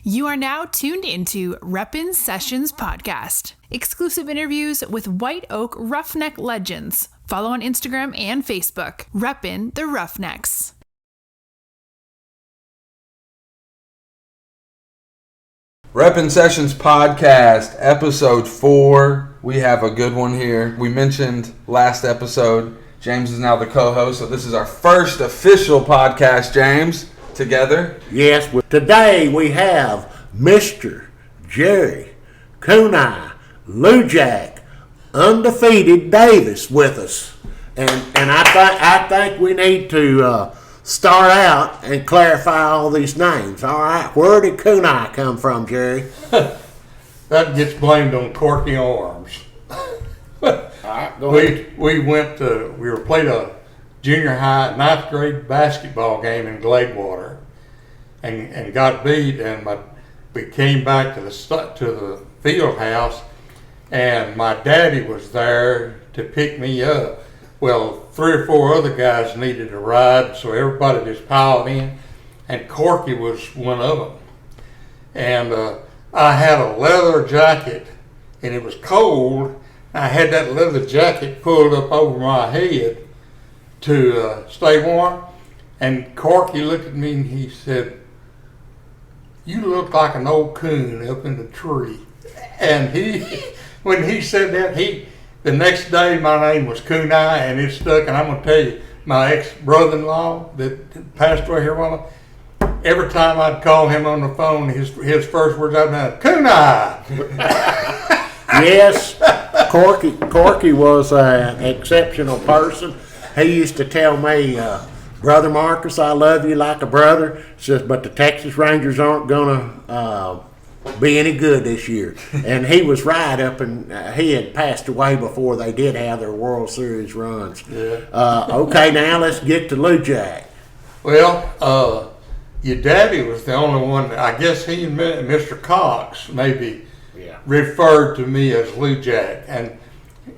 You are now tuned into Reppin Sessions Podcast. Exclusive interviews with White Oak Roughneck legends. Follow on Instagram and Facebook. Reppin the Roughnecks. Reppin Sessions Podcast, episode 4. We have a good one here. We mentioned last episode, James is now the co-host, so this is our first official podcast, James, together. Yes, today we have Mr. Jerry Kunai Lou Jack Undefeated Davis with us. And I think we need to start out and clarify all these names. All right, where did Kunai come from, Jerry? That gets blamed on Corky Arms. All right, go ahead. We played a junior high 9th grade basketball game in Gladewater and got beat, and we came back to the field house, and my daddy was there to pick me up. Well, 3 or 4 other guys needed a ride, so everybody just piled in, and Corky was one of them. And I had a leather jacket, and it was cold. I had that leather jacket pulled up over my head to stay warm, and Corky looked at me and he said, "You look like an old coon up in the tree." And when he said that, the next day my name was Kunai, and it stuck. And I'm going to tell you, my ex-brother-in-law that passed away here a while ago, every time I'd call him on the phone, his first words out of Kunai. Yes, Corky was an exceptional person. He used to tell me, "Brother Marcus, I love you like a brother." Says, "But the Texas Rangers aren't gonna be any good this year." And he was right up, and he had passed away before they did have their World Series runs. Yeah. Okay, now let's get to Lou Jack. Well, your daddy was the only one. I guess he and Mr. Cox maybe referred to me as Lou Jack, and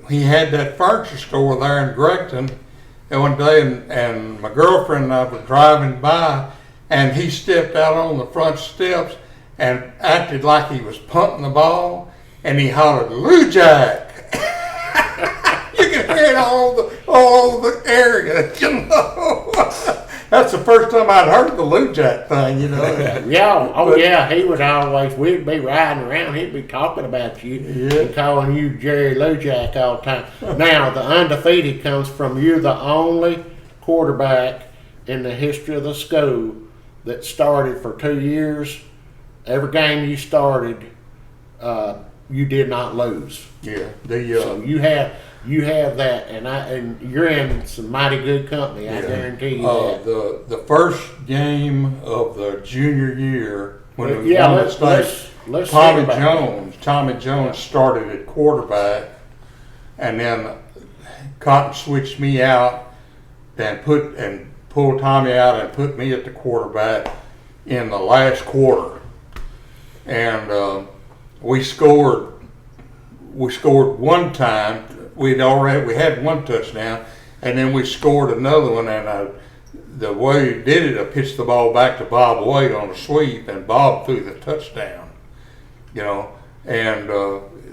he had that furniture store there in Gregton. And one day, and my girlfriend and I were driving by, and he stepped out on the front steps and acted like he was punting the ball, and he hollered, "Lou Jack!" You can hear it all over the area, you know. That's the first time I'd heard the Lou Jack thing, you know. Yeah, he would always, we'd be riding around, he'd be talking about you and calling you Jerry Lou Jack all the time. Now, the undefeated comes from you're the only quarterback in the history of the school that started for 2 years. Every game you started, you did not lose. Yeah. So you have that, and you're in some mighty good company. I guarantee you that. The first game of the junior year when we won the state, Tommy Jones started at quarterback, and then Cotton switched me out and pulled Tommy out and put me at the quarterback in the last quarter, and we scored one time. We had one touchdown, and then we scored another one. And the way he did it, I pitched the ball back to Bob Wade on a sweep, and Bob threw the touchdown. You know, and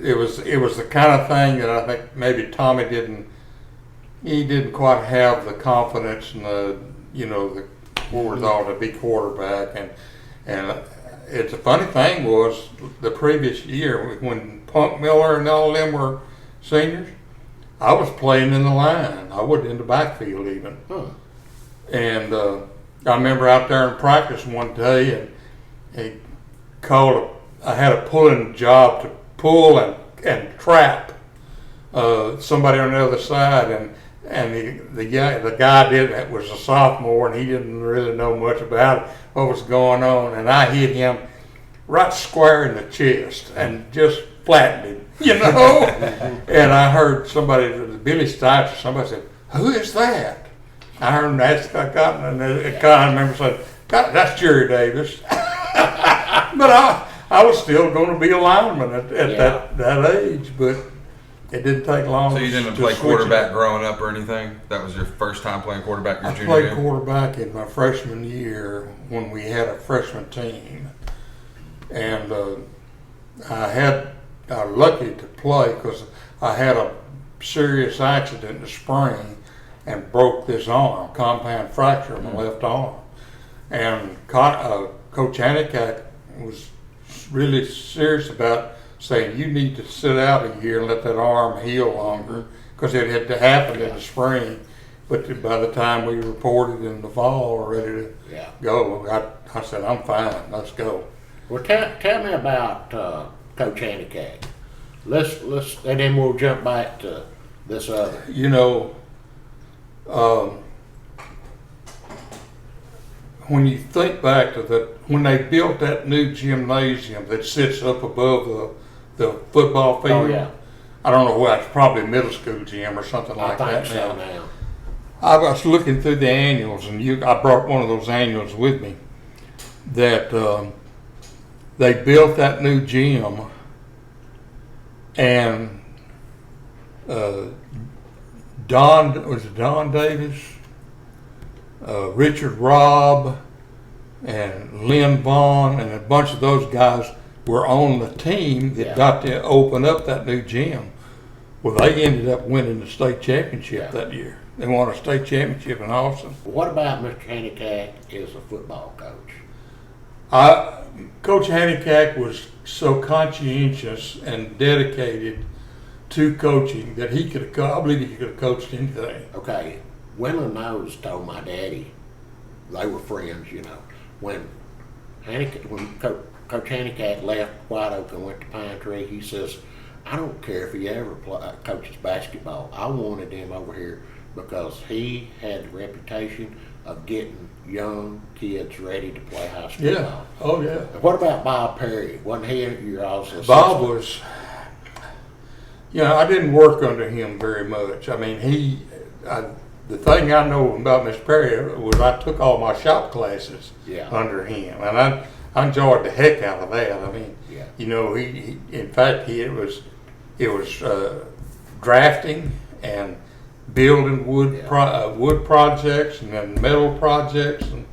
it was the kind of thing that I think maybe Tommy didn't quite have the confidence and the wherewithal to be quarterback. And it's a funny thing was the previous year when Punk Miller and all them were seniors, I was playing in the line. I wasn't in the backfield even. And I remember out there in practice one day, and I had a pulling job to pull and trap somebody on the other side, and the guy it was a sophomore, and he didn't really know much about what was going on, and I hit him right square in the chest and just flattened him. You know, and I heard somebody, Billy Stites or somebody said, "Who is that?" I heard him ask Cotton, and I remember saying, "God, that's Jerry Davis." But I was still going to be a lineman at that age, but it didn't take long. So you didn't play quarterback growing up or anything? That was your first time playing quarterback your junior year? I played quarterback in my freshman year when we had a freshman team. and I was lucky to play because I had a serious accident in the spring and broke this arm, compound fracture in my left arm. And Coach Hannick was really serious about saying, you need to sit out a year and let that arm heal longer, because it had happened in the spring. But by the time we reported in the fall, ready to go, I said, I'm fine, let's go. Well, tell me about Coach Hannick. Let's and then we'll jump back to this other. You know, when you think back to that, when they built that new gymnasium that sits up above the football field, I don't know what, it's probably a middle school gym or something like that. I think so now. I was looking through the annuals, and I brought one of those annuals with me, that they built that new gym, and Don Davis, Richard Robb, and Lynn Vaughn, and a bunch of those guys were on the team that got to open up that new gym. Well, they ended up winning the state championship that year. They won a state championship in Austin. What about Mr. Hannick as a football coach? Coach Hannick was so conscientious and dedicated to coaching that I believe he could have coached anything. Okay, Wendell Nose told my daddy, they were friends, you know, when Coach Hannick left White Oak and went to Pine Tree, he says, I don't care if he ever coaches basketball. I wanted him over here because he had the reputation of getting young kids ready to play high school ball. Yeah, oh yeah. What about Bob Perry? Wasn't he your also? Bob was, I didn't work under him very much. I mean, the thing I know about Mr. Perry was I took all my shop classes under him, and I enjoyed the heck out of that. I mean, he in fact, it was drafting and building wood projects and then metal projects and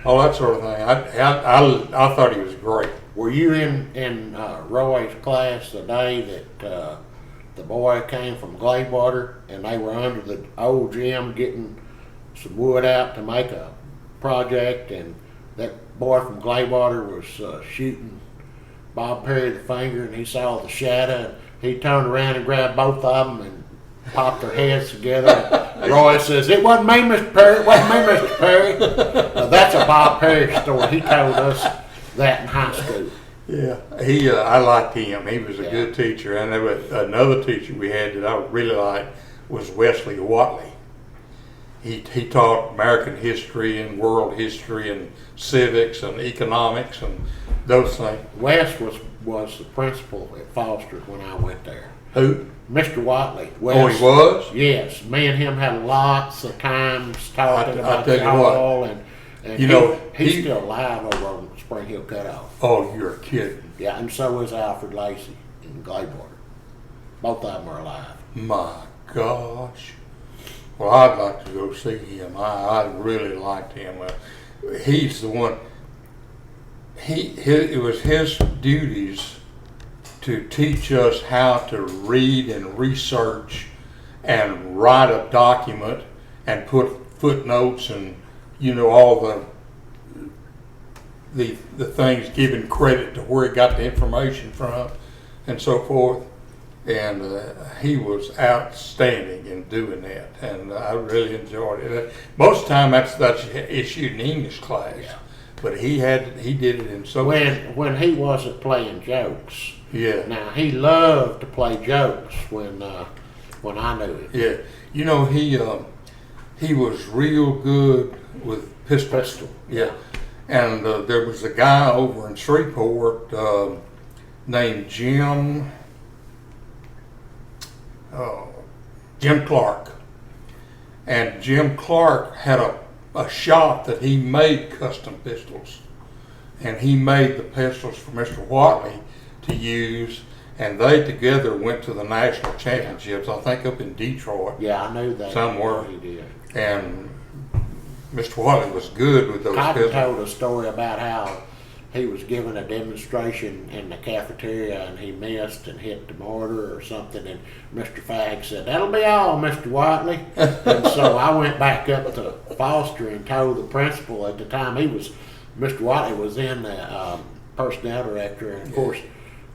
all that sort of thing. I thought he was great. Were you in Roy's class the day that the boy came from Gladewater and they were under the old gym getting some wood out to make a project, and that boy from Gladewater was shooting Bob Perry the finger, and he saw the shadow, and he turned around and grabbed both of them and popped their heads together. And Roy says, it wasn't me, Mr. Perry, it wasn't me, Mr. Perry. Now, that's a Bob Perry story. He told us that in high school. Yeah, I liked him. He was a good teacher. And there was another teacher we had that I really liked was Wesley Watley. He taught American history and world history and civics and economics and those things. Wes was the principal at Foster's when I went there. Who? Mr. Watley. Wes, oh, he was? Yes. Me and him had lots of times talking about y'all. And he's still alive over on Spring Hill Cutoff. Oh, you're kidding. Yeah, and so is Alfred Lacey in Gladewater. Both of them are alive. My gosh. Well, I'd like to go see him. I really liked him. He's the one. It was his duties to teach us how to read and research and write a document and put footnotes and all the things giving credit to where he got the information from and so forth. And he was outstanding in doing that, and I really enjoyed it. Most of the time, that's issued in English class, but he did it in so when he wasn't playing jokes. Yeah. Now he loved to play jokes when I knew him. Yeah. He was real good with pistol. Yeah. And there was a guy over in Shreveport named Jim Clark. And Jim Clark had a shop that he made custom pistols. And he made the pistols for Mr. Watley to use, and they together went to the national championships, I think up in Detroit. Yeah, I knew that. Somewhere. He did. And Mr. Watley was good with those pistols. Cotton told a story about how he was giving a demonstration in the cafeteria and he missed and hit the mortar or something, and Mr. Fagg said, "That'll be all, Mr. Whiteley." And so I went back up to Foster and told the principal. At the time, Mr. Whiteley was in the personnel director, and of course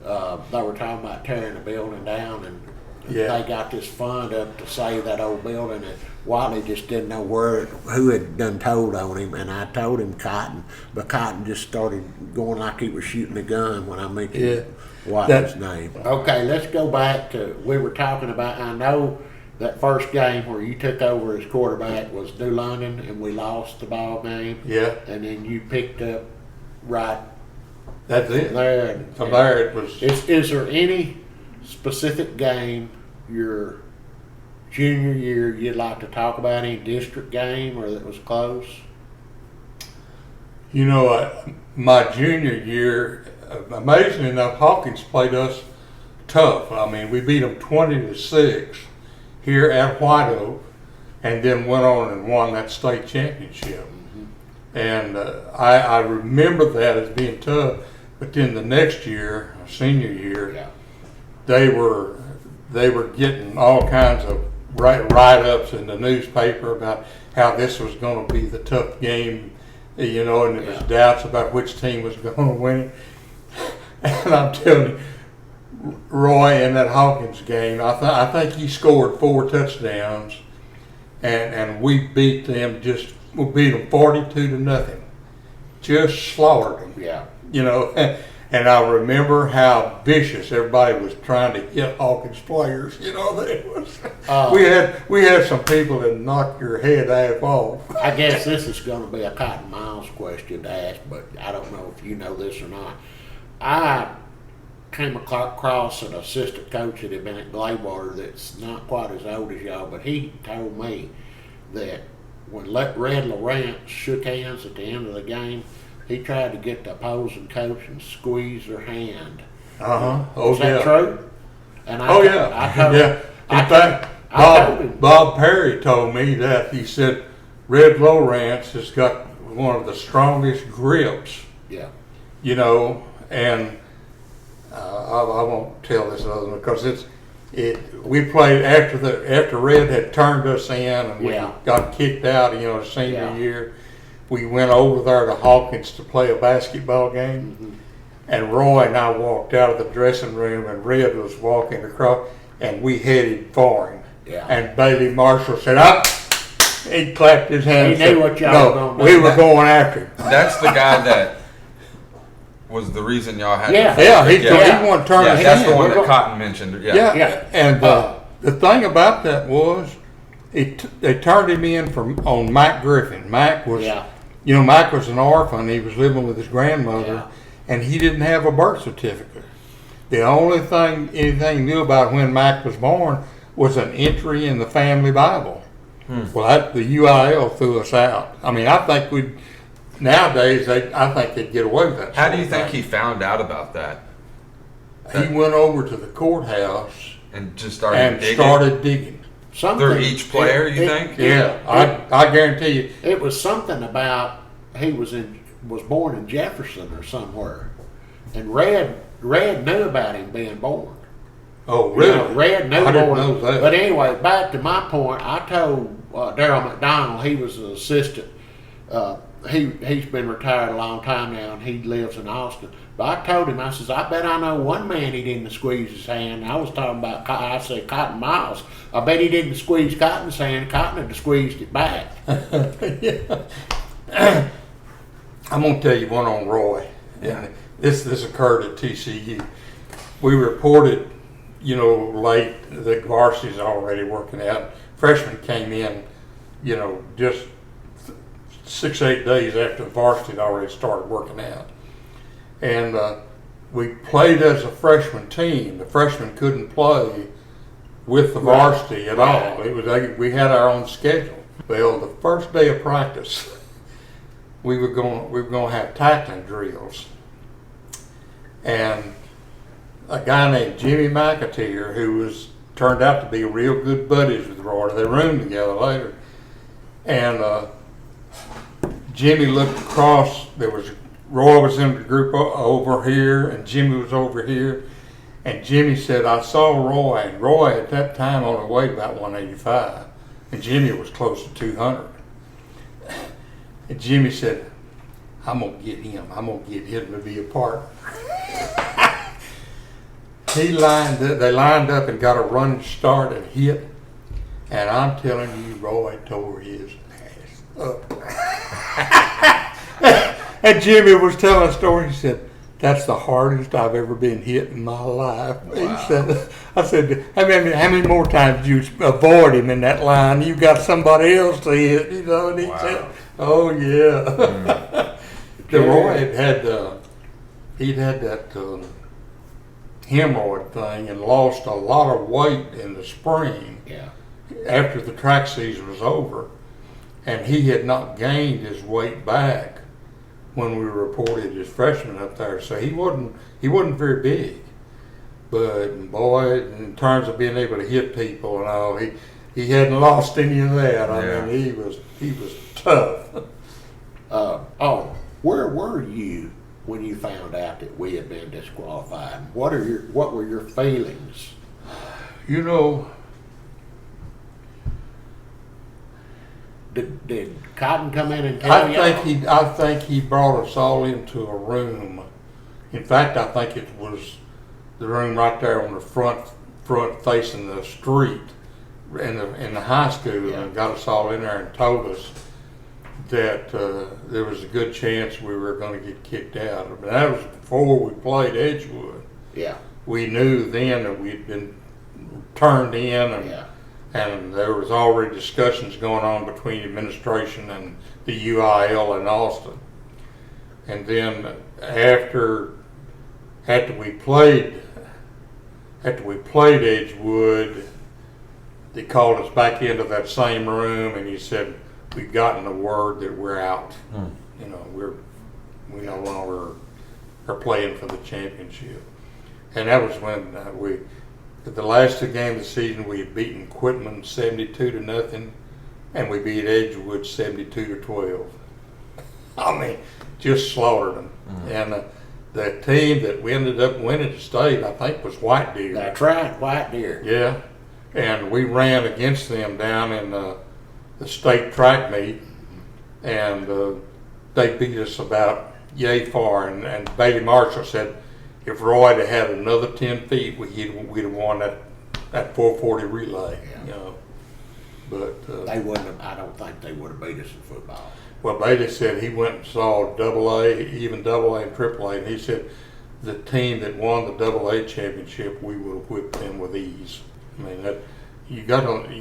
they were talking about tearing the building down, and they got this fund up to save that old building, and Whiteley just didn't know who had done told on him, and I told him Cotton, but Cotton just started going like he was shooting a gun when I mentioned Whiteley's name. Okay, let's go back to, we were talking about, I know that first game where you took over as quarterback was New London, and we lost the ball game. Yeah. And then you picked up right That's it. there. From there it was. Is there any specific game your junior year you'd like to talk about, any district game or that was close? You know, my junior year, amazingly enough, Hawkins played us tough. I mean, we beat them 20-6 here at White Oak, and then went on and won that state championship. Mm-hmm. And I remember that as being tough. But then the next year, senior year, they were getting all kinds of write-ups in the newspaper about how this was going to be the tough game, you know, and there was doubts about which team was going to win it. And I'm telling you, Roy, in that Hawkins game, I think he scored 4 touchdowns, and we beat them 42-0, just slaughtered them. Yeah. You know, and I remember how vicious everybody was trying to get Hawkins players. You know, it was we had some people that knocked your head half off. I guess this is going to be a Cotton Miles question to ask, but I don't know if you know this or not. I came across an assistant coach that had been at Gladewater that's not quite as old as y'all, but he told me that when Red Lawrence shook hands at the end of the game, he tried to get the opposing coach and squeeze their hand. Oh, Is that true? And I told him. In fact, Bob Perry told me that. He said Red Lawrence has got one of the strongest grips. Yeah. You know, and I won't tell this other one because we played after Red had turned us in and we got kicked out, you know, senior year. We went over there to Hawkins to play a basketball game, and Roy and I walked out of the dressing room, and Red was walking across, and we headed for him. Yeah. And Bailey Marshall said, "Up!" He clapped his hands. He knew what y'all were going to do. We were going after him. That's the guy that was the reason y'all had. He wanted to turn his hand. That's the one that Cotton mentioned. Yeah. And the thing about that was, they turned him in on Mac Griffin. Mac was. Yeah. You know, Mike was an orphan. He was living with his grandmother, and he didn't have a birth certificate. The only thing anything he knew about when Mike was born was an entry in the family Bible. Well, the UIL threw us out. I mean, I think nowadays, I think they'd get away with that. How do you think he found out about that? He went over to the courthouse and just started digging. Through each player, you think? Yeah, I guarantee you. It was something about he was born in Jefferson or somewhere, and Red knew about him being born. Oh, really? You know, Red knew. I didn't know that. But anyway, back to my point, I told Darryl McDonald, he was an assistant. He's been retired a long time now, and he lives in Austin. But I told him, I says, I bet I know one man he didn't squeeze his hand. I was talking about, I said, Cotton Miles. I bet he didn't squeeze Cotton's hand. Cotton had squeezed it back. I'm going to tell you one on Roy. Yeah. This occurred at TCU. We reported, you know, late, the varsity's already working out. Freshmen came in, you know, just 6-8 days after the varsity had already started working out. And we played as a freshman team. The freshmen couldn't play with the varsity at all. It was we had our own schedule. Well, the first day of practice, we were going to have tackling drills, and a guy named Jimmy McAteer, who turned out to be real good buddies with Roy. They roomed together later, and Jimmy looked across. There was Roy was in the group over here, and Jimmy was over here. And Jimmy said, I saw Roy, and Roy at that time only weighed about 185, and Jimmy was close to 200. And Jimmy said, I'm going to get him. I'm going to get him to be a partner. They lined up and got a running start and hit. And I'm telling you, Roy tore his ass up. And Jimmy was telling a story. He said, that's the hardest I've ever been hit in my life. Wow. He said, I said, how many more times did you avoid him in that line? You got somebody else to hit, you know? And he said, oh, yeah. Roy he'd had that hemorrhoid thing and lost a lot of weight in the spring after the track season was over. And he had not gained his weight back when we reported his freshman up there. So he wasn't very big. But boy, in terms of being able to hit people and all, he hadn't lost any of that. I mean, he was tough. Where were you when you found out that we had been disqualified? What were your feelings? You know, did Cotton come in and tell you? I think he brought us all into a room. In fact, I think it was the room right there on the front facing the street in the high school, and got us all in there and told us that there was a good chance we were going to get kicked out. But that was before we played Edgewood. Yeah. We knew then that we'd been turned in, and there was already discussions going on between administration and the UIL in Austin. And then after we played Edgewood, they called us back into that same room, and he said, we've gotten the word that we're out. You know, we no longer are playing for the championship. And that was when at the last two games of the season, we had beaten Quitman 72-0, and we beat Edgewood 72-12. I mean, just slaughtered them. And the team that we ended up winning the state, I think, was White Deer. That's right, White Deer. Yeah, and we ran against them down in the state track meet, and they beat us about yay far. And Bailey Marshall said, if Roy had had another 10 feet, we'd have won that 440 relay. You know, but they wouldn't have. I don't think they would have beat us in football. Well, Bailey said he went and saw AA, even AA and AAA, and he said the team that won the AA championship, we would have whipped them with ease. I mean, you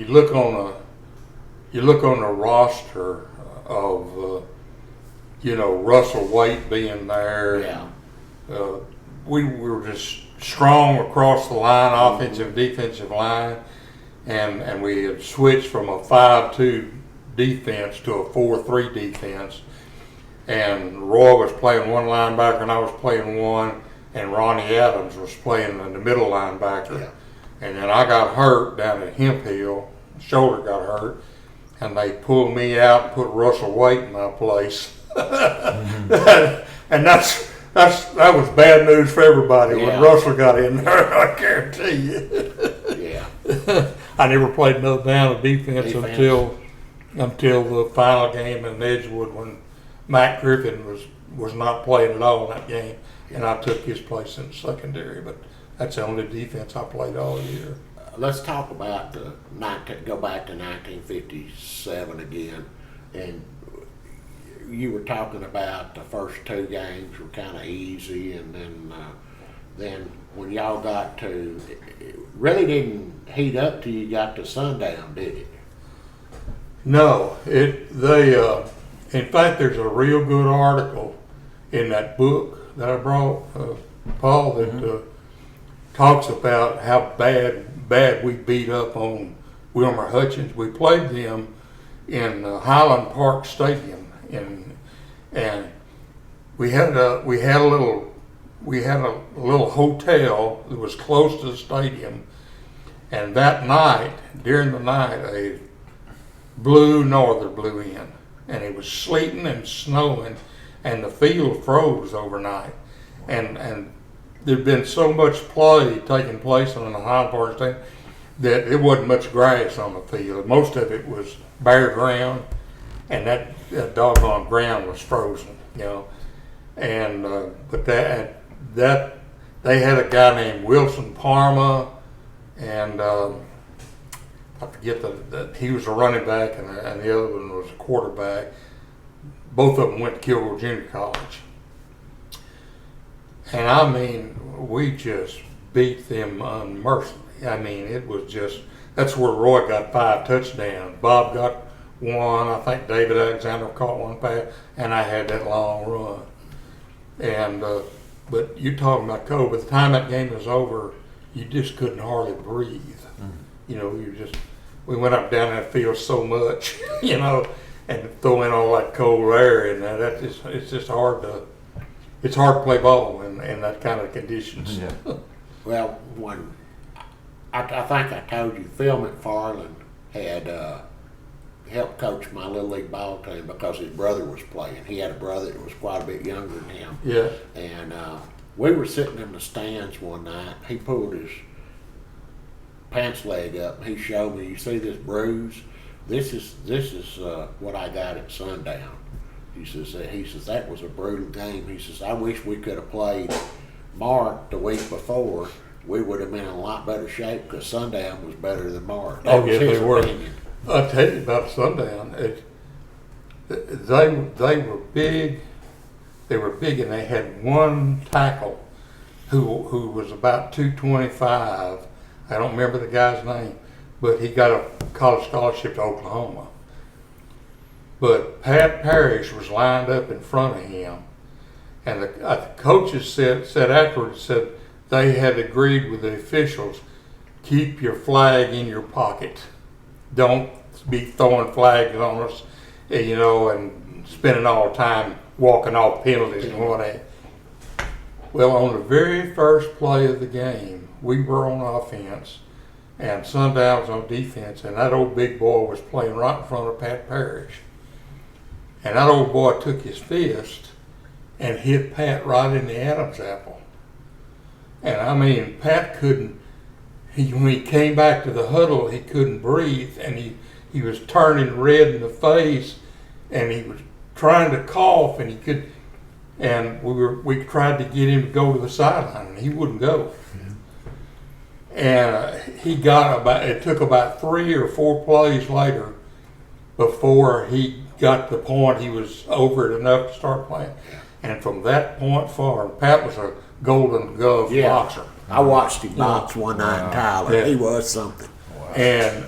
look on a roster of Russell Waite being there. Yeah. We were just strong across the line, offensive, defensive line, and we had switched from a 5-2 defense to a 4-3 defense. And Roy was playing one linebacker, and I was playing one, and Ronnie Adams was playing in the middle linebacker. Yeah. And then I got hurt down at Hemphill, shoulder got hurt, and they pulled me out and put Russell Waite in my place. And that was bad news for everybody when Russell got in there, I guarantee you. Yeah. I never played another down of defense until the final game in Edgewood when Matt Griffin was not playing at all in that game, and I took his place in the secondary. But that's the only defense I played all year. Let's talk about go back to 1957 again, and you were talking about the first two games were kind of easy, and then when y'all got to, it really didn't heat up till you got to sundown, did it? No, in fact, there's a real good article in that book that I brought, Paul, that talks about how bad we beat up on Wilmer Hutchins. We played them in Highland Park Stadium, and we had a little hotel that was close to the stadium, and that night, during the night, a norther blew in, and it was sleeting and snowing, and the field froze overnight. And there'd been so much play taking place on the hind part of the stadium that there wasn't much grass on the field. Most of it was bare ground, and that doggone ground was frozen, you know. And but that they had a guy named Wilson Parma, and I forget that he was a running back, and the other one was a quarterback. Both of them went to Kilgore Junior College. And I mean, we just beat them unmercifully. I mean, it was just, that's where Roy got 5 touchdowns. Bob got 1, I think David Alexander caught 1 pass, and I had that long run. And, but you're talking about cold. By the time that game was over, you just couldn't hardly breathe. You know, we went up down that field so much, you know, and throw in all that cold air, and it's just hard to play ball in that kind of conditions. Yeah. Well, when I think I told you, Phil McFarland had helped coach my little league ball team because his brother was playing. He had a brother that was quite a bit younger than him. Yeah. And we were sitting in the stands one night. He pulled his pants leg up. He showed me, you see this bruise? This is what I got at sundown. He says that was a brutal game. He says, I wish we could have played Mark the week before. We would have been in a lot better shape because sundown was better than Mark. Oh yeah, they were. I'll tell you about sundown. They were big. They were big, and they had one tackle who was about 225. I don't remember the guy's name, but he got a college scholarship to Oklahoma. But Pat Parrish was lined up in front of him, and the coaches said afterwards, said they had agreed with the officials, keep your flag in your pocket. Don't be throwing flags on us, you know, and spending all the time walking off penalties and whatnot. Well, on the very first play of the game, we were on offense, and Sundown was on defense, and that old big boy was playing right in front of Pat Parrish. And that old boy took his fist and hit Pat right in the Adam's apple. And I mean, Pat couldn't, when he came back to the huddle, he couldn't breathe, and he was turning red in the face, and he was trying to cough, and he could, and we tried to get him to go to the sideline, and he wouldn't go. And it took about 3 or 4 plays later before he got to the point he was over it enough to start playing. And from that point forward, Pat was a Golden Glove boxer. I watched him box one night in Tyler. Yeah. He was something. Wow. And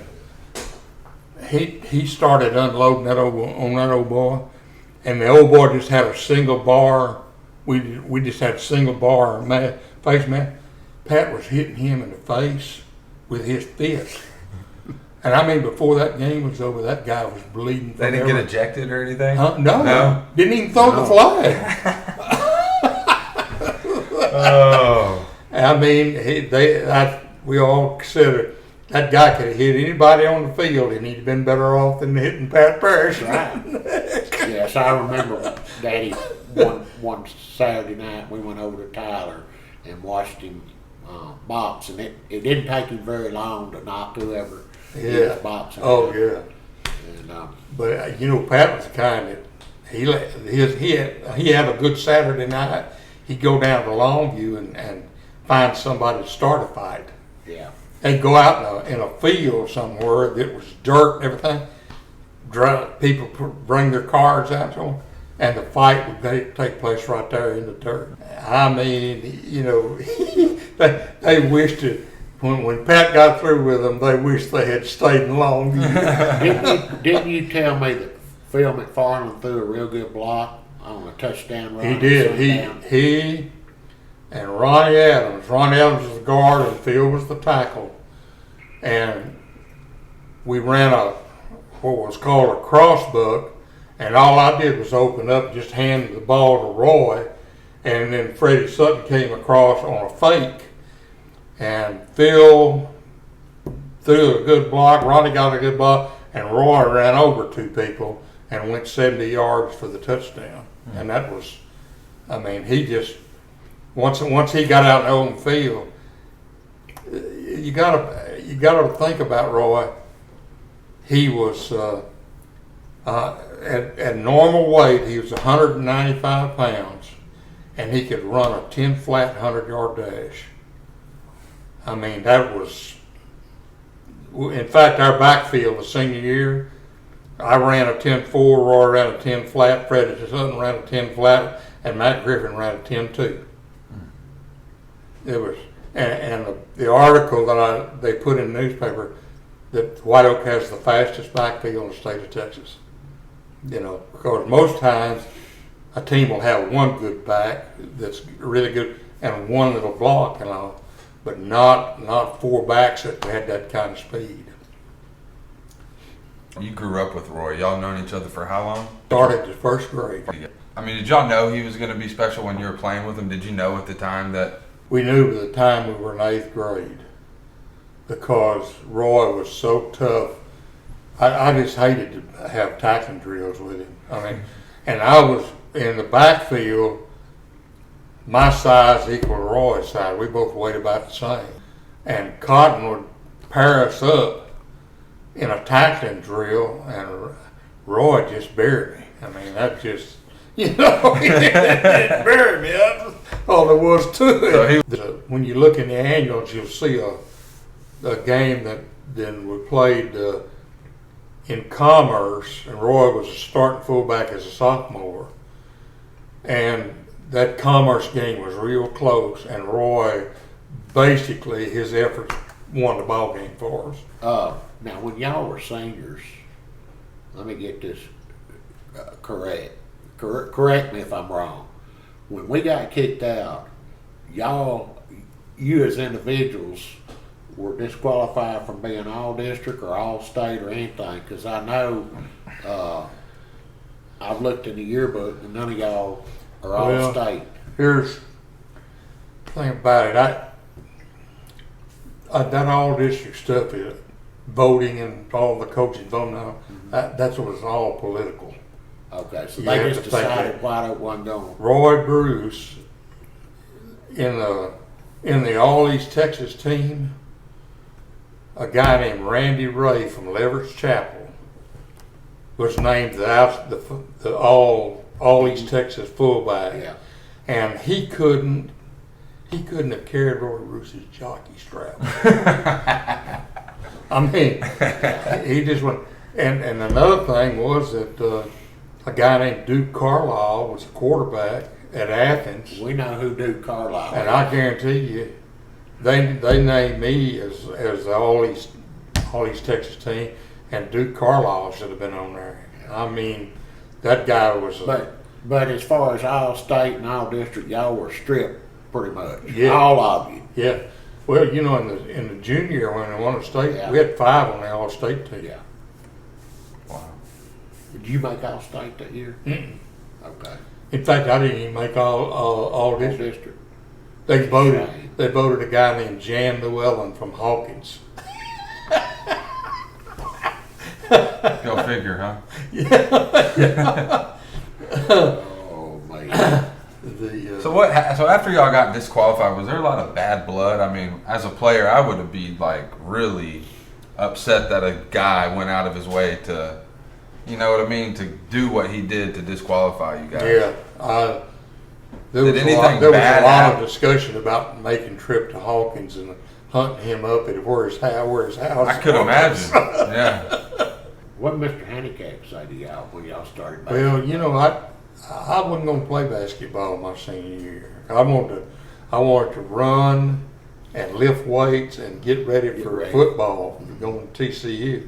he started unloading on that old boy, and the old boy just had a single bar. We just had a single bar face mask. Pat was hitting him in the face with his fist. And I mean, before that game was over, that guy was bleeding. They didn't get ejected or anything? No. Didn't even throw the flag. Oh. I mean, we all considered that guy could have hit anybody on the field, and he'd been better off than hitting Pat Parrish. Right. Yes, I remember Daddy one Saturday night we went over to Tyler and watched him box, and it didn't take him very long to knock whoever he was boxing. Oh yeah. And, but you know, Pat was the kind that he had a good Saturday night. He'd go down to Longview and find somebody to start a fight. Yeah. They'd go out in a field somewhere that was dirt and everything. People bring their cars out to them, and the fight would take place right there in the dirt. I mean, you know, they wished it. When Pat got through with them, they wished they had stayed in Longview. Didn't you tell me that Phil McFarland threw a real good block on a touchdown run? He did. He and Ronnie Adams. Ronnie Adams was the guard, and Phil was the tackle. And we ran what was called a crossbuck, and all I did was open up and just hand the ball to Roy, and then Freddie Sutton came across on a fake, and Phil threw a good block, Ronnie got a good block, and Roy ran over 2 people and went 70 yards for the touchdown. And that was, I mean, he just, once he got out in the open field, you gotta think about Roy. He was, at normal weight, he was 195 pounds, and he could run a 10 flat 100-yard dash. I mean, that was, in fact, our backfield the senior year, I ran a 10-4, Roy ran a 10 flat, Freddie Sutton ran a 10 flat, and Matt Griffin ran a 10-2. It was, and the article that they put in the newspaper, that White Oak has the fastest backfield in the state of Texas. You know, because most times a team will have one good back that's really good and one that'll block and all, but not four backs that had that kind of speed. You grew up with Roy. Y'all known each other for how long? Started the first grade. I mean, did y'all know he was going to be special when you were playing with him? Did you know at the time that? We knew at the time we were in 8th grade because Roy was so tough. I just hated to have tackling drills with him. I mean, and I was in the backfield, my size equal to Roy's size. We both weighed about the same. And Cotton would pair us up in a tackling drill, and Roy just buried me. I mean, that just, you know, he didn't bury me. That's all there was to it. When you look in the annuals, you'll see a game that then we played in Commerce, and Roy was a starting fullback as a sophomore. And that Commerce game was real close, and Roy, basically, his efforts won the ball game for us. Now, when y'all were seniors, let me get this correct. Correct me if I'm wrong. When we got kicked out, you as individuals were disqualified from being all district or all state or anything, because I know I've looked in the yearbook and none of y'all are all state. Here's the thing about it. I done all district stuff, voting and all the coaches voting on. That's what was all political. Okay, so they just decided White Oak wasn't going. Roy Bruce in the All East Texas team, a guy named Randy Ray from Leverett Chapel was named the All East Texas fullback. Yeah. And he couldn't have carried Roy Bruce's jockey strap. I mean, he just went. And another thing was that a guy named Duke Carlisle was a quarterback at Athens. We know who Duke Carlisle is. And I guarantee you, they named me as the All East Texas team, and Duke Carlisle should have been on there. I mean, that guy was. But as far as all state and all district, y'all were stripped pretty much. Yeah. All of you. Yeah. Well, you know, in the junior year when they won the state, we had 5 on the all state team. Yeah. Wow. Did you make all state that year? Mm-mm. Okay. In fact, I didn't even make all district. They voted a guy named Jan Llewellyn from Hawkins. Go figure, huh? Yeah. Oh man. So after y'all got disqualified, was there a lot of bad blood? I mean, as a player, I would be like really upset that a guy went out of his way to, you know what I mean, to do what he did to disqualify you guys. Yeah. There was a lot of discussion about making trip to Hawkins and hunting him up at where his house. I could imagine. Yeah. What did Mr. Handicap say to y'all when y'all started basketball? Well, you know, I wasn't going to play basketball my senior year. I wanted to run and lift weights and get ready for football going to TCU.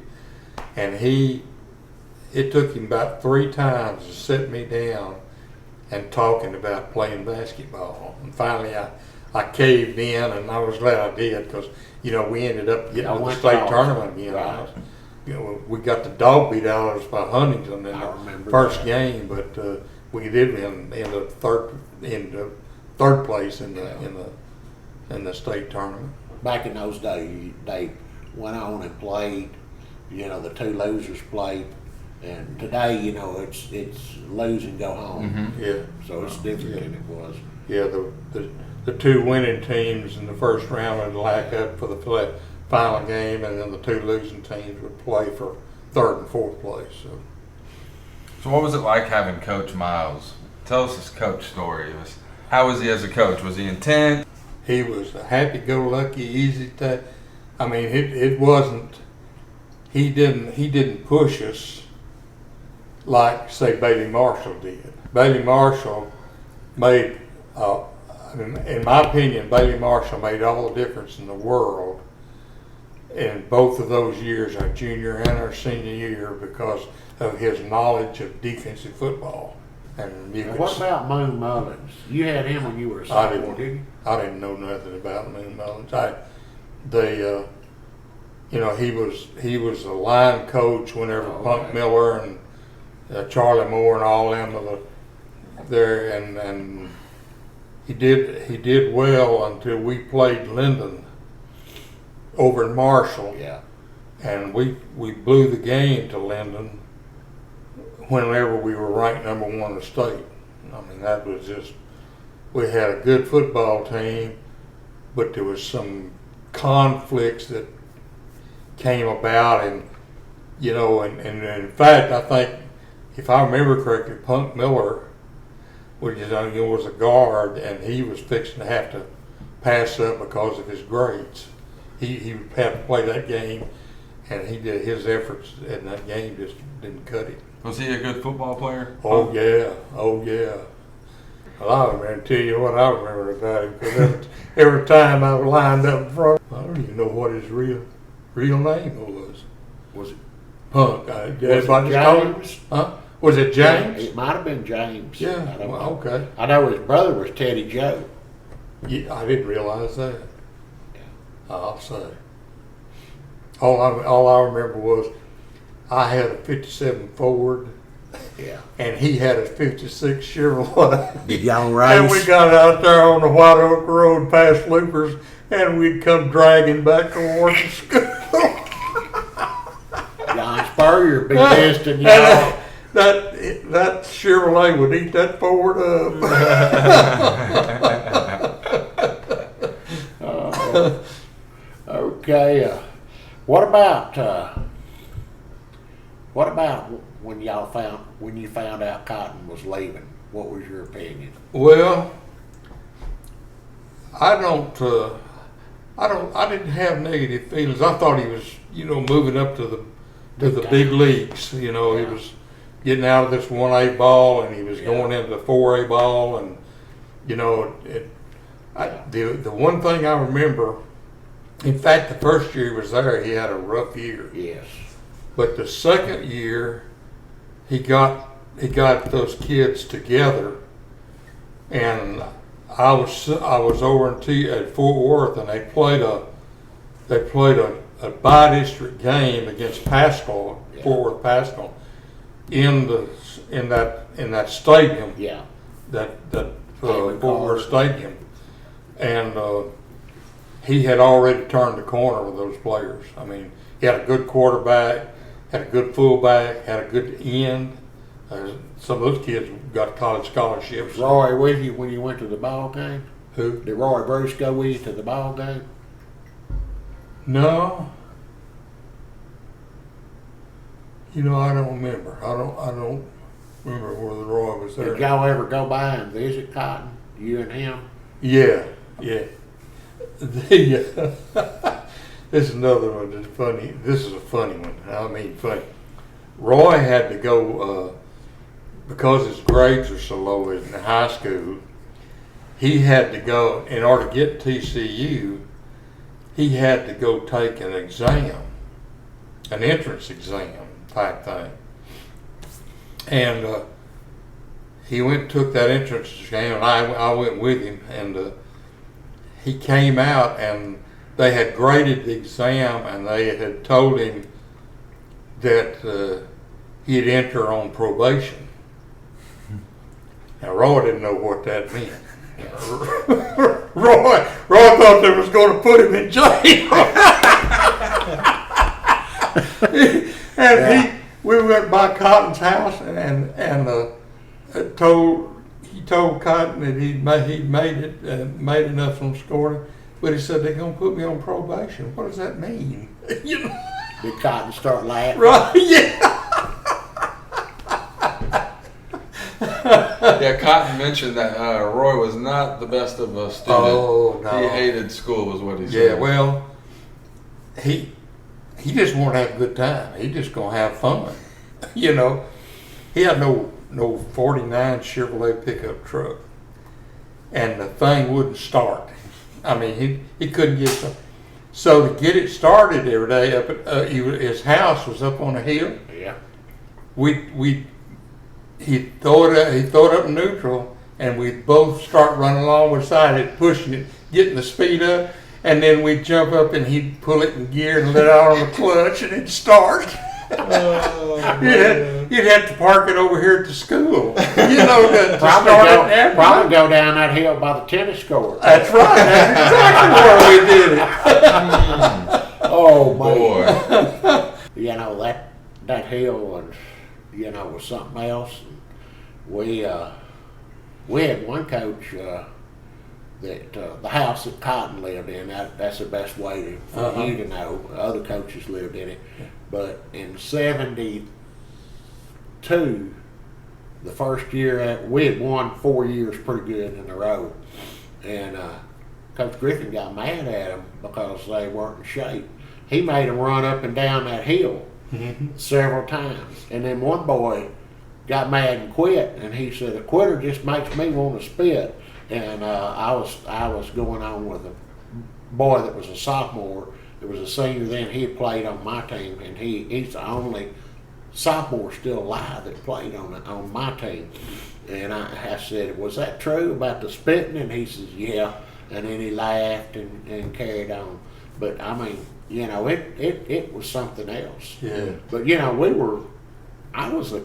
And it took him about 3 times to sit me down and talking about playing basketball. And finally I caved in, and I was glad I did, because, you know, we ended up getting to the state tournament again. Right. You know, we got the dog beat out of us by Huntington in the first game, but we did end up third place in the state tournament. Back in those days, they went on and played. You know, the 2 losers played, And today, you know, it's lose and go home. Mm-hmm. Yeah. So it's different than it was. Yeah, the two winning teams in the first round would lack up for the final game, and then the two losing teams would play for third and fourth place. So what was it like having Coach Miles? Tell us his coach story. How was he as a coach? Was he intense? He was a happy-go-lucky, easy to. I mean, it wasn't. He didn't push us like, say, Bailey Marshall did. Bailey Marshall made, in my opinion, Bailey Marshall made all the difference in the world in both of those years, our junior and our senior year, because of his knowledge of defensive football. And what about Moon Mullins? You had him when you were a sophomore, didn't you? I didn't know nothing about Moon Mullins. He was a line coach whenever Punk Miller and Charlie Moore and all them of there, and he did well until we played Linden over in Marshall. Yeah. And we blew the game to Linden whenever we were ranked number one in the state. I mean, that was just, we had a good football team, but there was some conflicts that came about, and in fact, I think, if I remember correctly, Punk Miller was a guard, and he was fixing to have to pass up because of his grades. He would have to play that game, and his efforts in that game just didn't cut it. Was he a good football player? Oh yeah. Well, I remember, tell you what I remember about him, because every time I was lined up in front, I don't even know what his real name was. Was it Punk? Was it James? Huh? Was it James? It might have been James. Yeah. I don't know. Okay. I know his brother was Teddy Joe. Yeah, I didn't realize that. I'll say. All I remember was I had a 57 Ford. Yeah. And he had a 56 Chevrolet. Did y'all race? And we got out there on the White Oak Road past Loopers, and we'd come dragging back towards the school. John Spurrier be testing y'all. That Chevrolet would eat that Ford up. Okay. What about when you found out Cotton was leaving? What was your opinion? Well, I didn't have negative feelings. I thought he was, moving up to the big leagues. He was getting out of this 1A ball, and he was going into 4A ball, and the one thing I remember, in fact, the first year he was there, he had a rough year. Yes. But the second year, he got those kids together, and I was over at Fort Worth, and they played a bi-district game against Pascal, Fort Worth Pascal, in that stadium. Yeah. That Fort Worth Stadium, and he had already turned the corner with those players. I mean, he had a good quarterback, had a good fullback, had a good end. Some of those kids got college scholarships. Was Roy with you when you went to the ball game? Who? Did Roy Bruce go with you to the ball game? No. I don't remember. I don't remember whether Roy was there. Did y'all ever go by and visit Cotton, you and him? Yeah. This is another one that's funny. This is a funny one. I mean, funny. Roy had to go, because his grades are so low in high school, he had to go, in order to get TCU, he had to go take an exam, an entrance exam type thing. And he went and took that entrance exam, and I went with him, and he came out, and they had graded the exam, and they had told him that he'd enter on probation. Now, Roy didn't know what that meant. Roy thought they was going to put him in jail. we went by Cotton's house and he told Cotton that he'd made it, made enough from scoring, but he said they're gonna put me on probation. What does that mean? You know? Did Cotton start laughing? Right? Yeah. Yeah, Cotton mentioned that Roy was not the best of a student. Oh, no. He hated school, was what he said. Yeah, well, he just wanted to have a good time. He just gonna have fun. You know, he had no 49 Chevrolet pickup truck, and the thing wouldn't start. I mean, he couldn't get some. So to get it started every day, up at, his house was up on a hill. Yeah. He'd throw it up in neutral, and we'd both start running along beside it, pushing it, getting the speed up, and then we'd jump up and he'd pull it in gear and let out on the clutch, and it'd start. You'd have to park it over here at the school. You know, to probably go down that hill by the tennis court. That's right. That's exactly where we did it. Oh boy! You know that hill was, you know, was something else. We had one coach that the house that Cotton lived in. That's the best way for you to know. Other coaches lived in it, but in '72, the first year we had won 4 years pretty good in a row, and Coach Griffin got mad at them because they weren't in shape. He made them run up and down that hill several times, and then one boy got mad and quit, and he said, "A quitter just makes me want to spit." And I was going on with a boy that was a sophomore. It was a senior then. He had played on my team, and he's the only sophomore still alive that played on my team. And I said, "Was that true about the spitting?" And he says, "Yeah." And then he laughed and carried on. But I mean, you know, it was something else. Yeah. But you know, I was a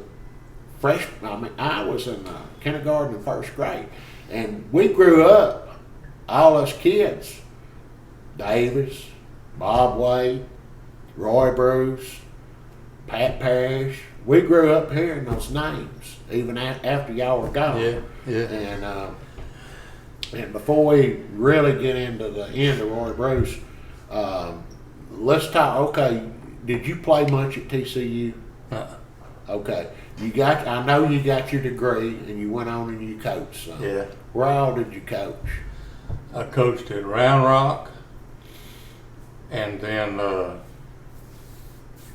freshman. I mean, I was in kindergarten and first grade, and we grew up, all us kids, Davis, Bob Wade, Roy Bruce, Pat Parrish. We grew up hearing those names even after y'all were gone. Yeah, yeah. And before we really get into the end of Roy Bruce, let's talk. Okay, did you play much at TCU? Okay, I know you got your degree, and you went on and you coached some. Yeah. Where all did you coach? I coached at Round Rock, and then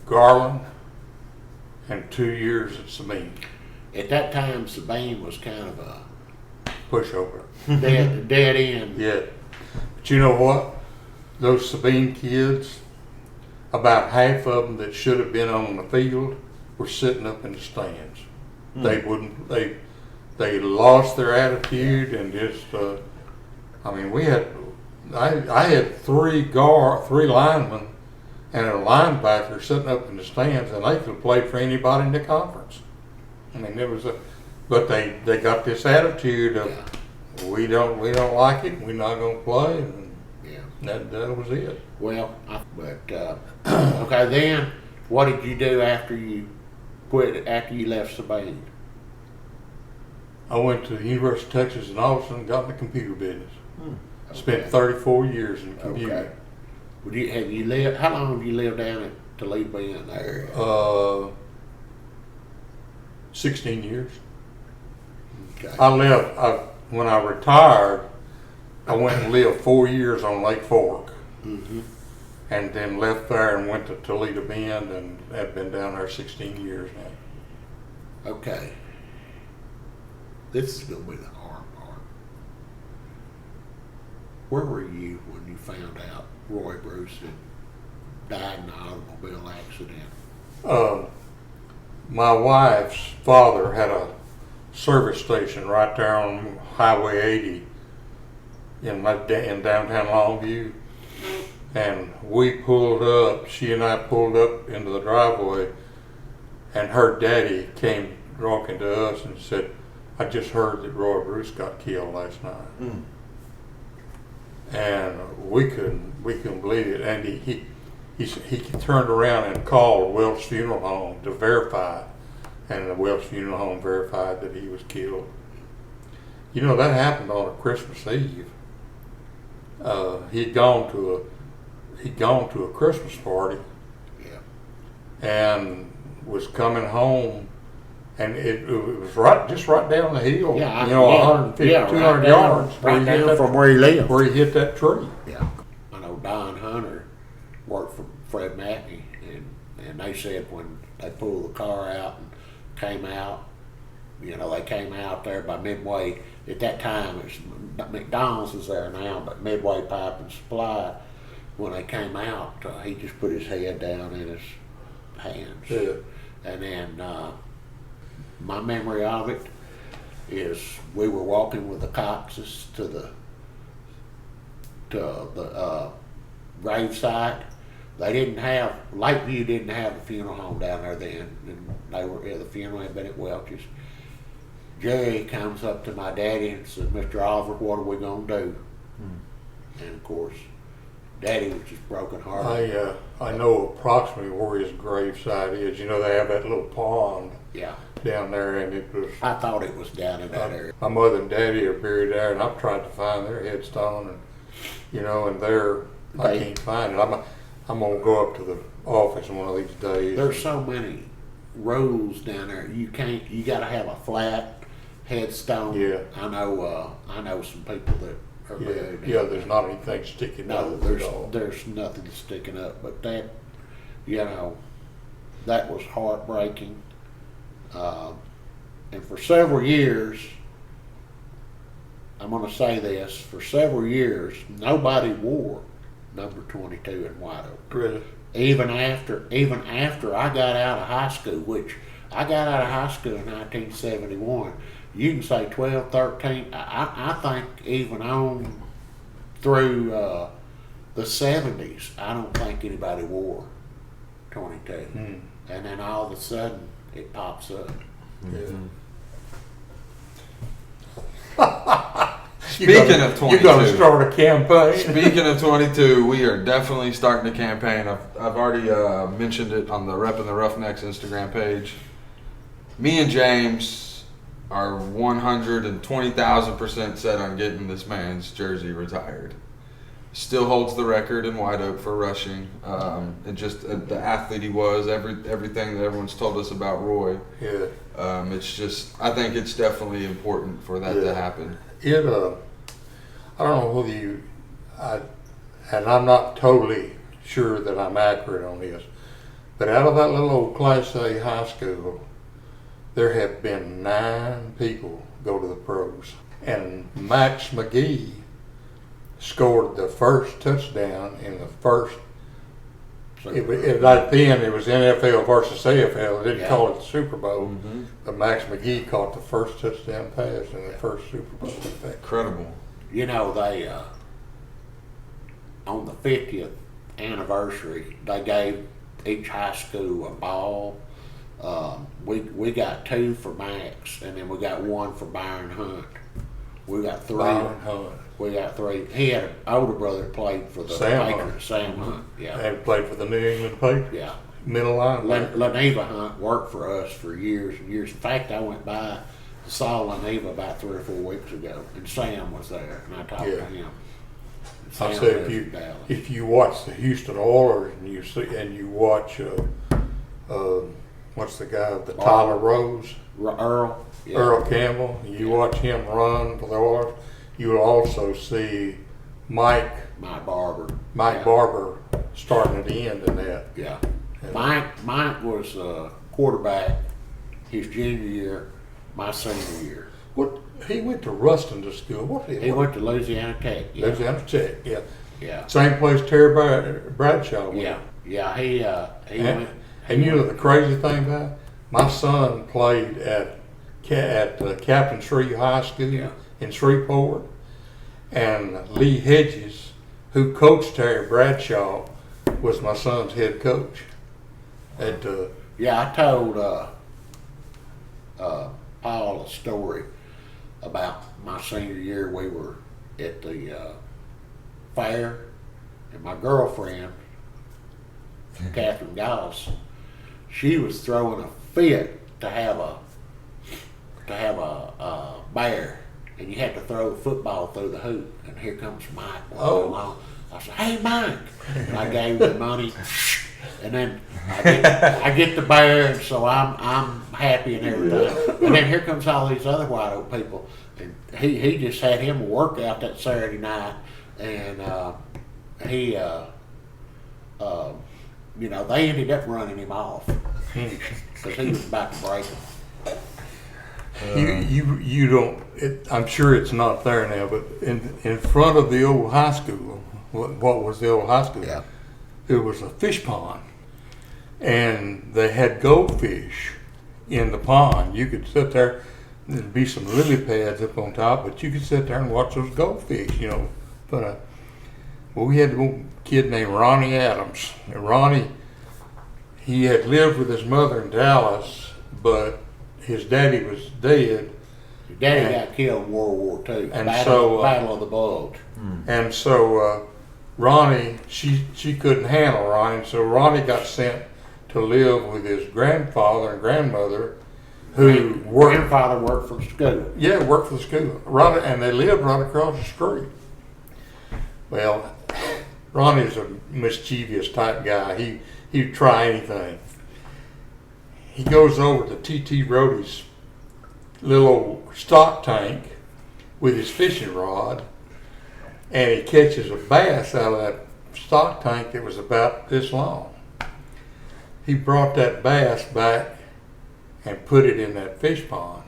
Garland, and 2 years at Sabine. At that time, Sabine was kind of a Pushover. dead end. Yeah. But you know what? Those Sabine kids, about half of them that should have been on the field were sitting up in the stands. They wouldn't. They lost their attitude and just. I mean, I had three linemen and a linebacker sitting up in the stands, and they could have played for anybody in the conference. I mean, but they got this attitude of we don't like it, we're not going to play, and that was it. Well, okay. Then, what did you do after you quit? After you left Sabine? I went to the University of Texas in Austin and got in the computer business. Spent 34 years in computing. Okay. How long have you lived down at Toledo in that area? 16 years. Okay. I left, when I retired, I went and lived 4 years on Lake Fork. And then left there and went to Toledo Bend, and have been down there 16 years now. Okay. This is going to be the hard part. Where were you when you found out Roy Bruce had died in an automobile accident? My wife's father had a service station right there on Highway 80 in downtown Longview. And she and I pulled up into the driveway, and her daddy came walking to us and said, "I just heard that Roy Bruce got killed last night." And we couldn't believe it. And he turned around and called Welch Funeral Home to verify it, and the Welch Funeral Home verified that he was killed. You know, that happened on a Christmas Eve. He'd gone to a Christmas party, and was coming home, and it was just right down the hill, 150, 200 yards, right down from where he lived, where he hit that tree. Yeah, I know Don Hunter worked for Fred Matney, and they said when they pulled the car out and came out, they came out there by Midway. At that time, McDonald's is there now, but Midway Pipe and Supply, when they came out, he just put his head down in his hands. Yeah. And then my memory of it is we were walking with the Coxes to the gravesite. They didn't have, Lakeview didn't have a funeral home down there then, and the funeral had been at Welch's. Jerry comes up to my daddy and says, "Mr. Oliver, what are we gonna do?" And of course, Daddy was just broken hearted. I know approximately where his gravesite is. You know, they have that little pond down there, and it was. I thought it was down in that area. My mother and Daddy are buried there, and I've tried to find their headstone, and I can't find it. I'm gonna go up to the office one of these days. There's so many rows down there. You gotta have a flat headstone. Yeah. I know some people that are buried. There's not anything sticking out. No, there's nothing sticking up, but that was heartbreaking. And for several years, I'm gonna say this, for several years, nobody wore number 22 in White Oak. Really? Even after I got out of high school, which I got out of high school in 1971. You can say 12, 13. I think even on through the 70s, I don't think anybody wore 22. And then all of a sudden, it pops up. Speaking of 22, you're going to start a campaign. Speaking of 22, we are definitely starting a campaign. I've already mentioned it on the Reppin the Roughnecks Instagram page. Me and James are 120,000% set on getting this man's jersey retired. Still holds the record in White Oak for rushing, and just the athlete he was. Everything that everyone's told us about Roy. Yeah. It's just, I think it's definitely important for that to happen. I don't know whether and I'm not totally sure that I'm accurate on this, but out of that little old Class A high school, there have been 9 people go to the pros. And Max McGee scored the first touchdown in the first. Right then, it was NFL versus AFL. They didn't call it the Super Bowl. But Max McGee caught the first touchdown pass in the first Super Bowl. Incredible. They on the 50th anniversary, they gave each high school a ball. We got 2 for Max, and then we got 1 for Byron Hunt. We got 3. Byron Hunt. We got 3. He had an older brother that played for the Patriots, Sam Hunt. Yeah. And played for the New England Patriots. Yeah. Middle linebacker. Leneva Hunt worked for us for years and years. In fact, I went by, saw Leneva about 3 or 4 weeks ago, and Sam was there, and I talked to him. I said, if you watch the Houston Oilers and you watch what's the guy, Tyler Rose, Earl Campbell, you watch him run for the Oilers, you will also see Mike Barber starting at the end in that. Yeah. Mike was quarterback his junior year, my senior year. What? He went to Ruston to school. What? He went to Louisiana Tech. Yeah. Louisiana Tech. Yeah. Yeah. Same place Terry Bradshaw went. Yeah. Yeah. He went. And you know the crazy thing about it? My son played at Captain Shreve High School in Shreveport, and Lee Hedges, who coached Terry Bradshaw, was my son's head coach. I told Paul a story about my senior year. We were at the fair, and my girlfriend Catherine Goss, she was throwing a fit to have a bear, and you had to throw a football through the hoop. And here comes Mike walking along. I said, "Hey, Mike!" And I gave him the money, and then I get the bear, and so I'm happy and everything. And then here comes all these other White Oak people, and he just had him a workout that Saturday night, and they ended up running him off because he was about to break him. You don't. I'm sure it's not there now, but in front of the old high school, what was the old high school? Yeah. There was a fish pond, and they had goldfish in the pond. You could sit there. There'd be some lily pads up on top, but you could sit there and watch those goldfish. But we had a kid named Ronnie Adams. And Ronnie, he had lived with his mother in Dallas, but his daddy was dead. His daddy got killed in World War II. And Battle of the Bulge. And so Ronnie, she couldn't handle Ronnie, so Ronnie got sent to live with his grandfather and grandmother, who grandfather worked for the school. Yeah, worked for the school. And they lived right across the street. Well, Ronnie's a mischievous type guy. He'd try anything. He goes over to T.T. Rody's little old stock tank with his fishing rod, and he catches a bass out of that stock tank that was about this long. He brought that bass back and put it in that fish pond.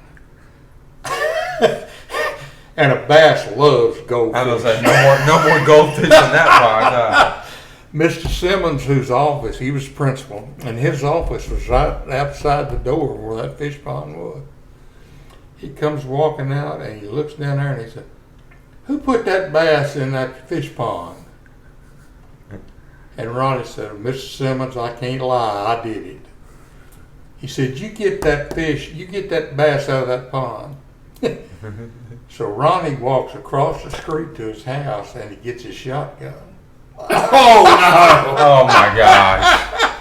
And a bass loves goldfish. I was like, no more goldfish in that pond. Mr. Simmons, whose office, he was principal, and his office was right outside the door where that fish pond was. He comes walking out and he looks down there and he said, "Who put that bass in that fish pond?" And Ronnie said, "Mr. Simmons, I can't lie, I did it." He said, you get that bass out of that pond." So Ronnie walks across the street to his house and he gets his shotgun. Oh no! Oh my gosh!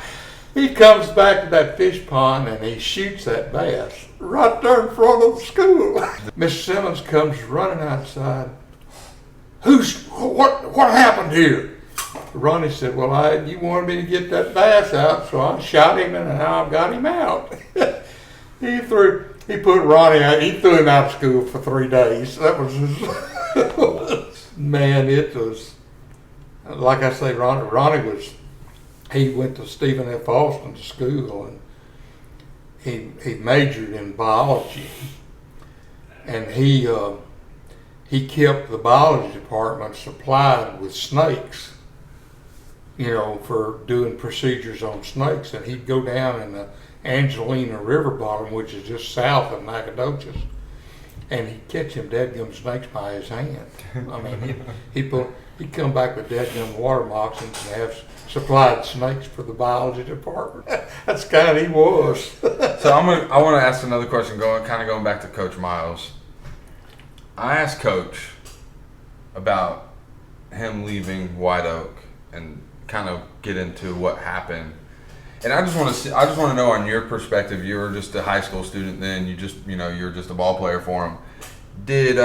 He comes back to that fish pond and he shoots that bass right there in front of the school. Mr. Simmons comes running outside. What happened here? Ronnie said, "Well, you wanted me to get that bass out, so I shot him and now I've got him out." He put Ronnie out. He threw him out of school for 3 days. That was his, man. It was, like I say, Ronnie he went to Stephen F. Austin's school and he majored in biology, and he kept the biology department supplied with snakes, for doing procedures on snakes. And he'd go down in the Angelina River bottom, which is just south of Nacogdoches, and he'd catch them dadgum snakes by his hand. I mean, he'd come back with dadgum water moccasins and have supplied snakes for the biology department. That's kind of he was. So I want to ask another question, going back to Coach Miles. I asked Coach about him leaving White Oak and kind of get into what happened. And I just want to know, on your perspective, you were just a high school student then, you're just a ball player for him. Did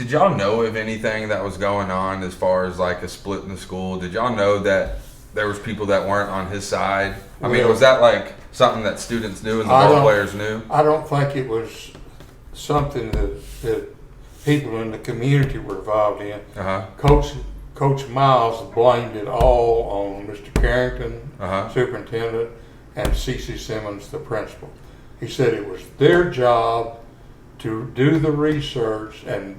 y'all know of anything that was going on as far as like a split in the school? Did y'all know that there was people that weren't on his side? I mean, was that like something that students knew and the ball players knew? I don't think it was something that people in the community were involved in. Coach Miles blamed it all on Mr. Carrington, superintendent, and C.C. Simmons, the principal. He said it was their job to do the research and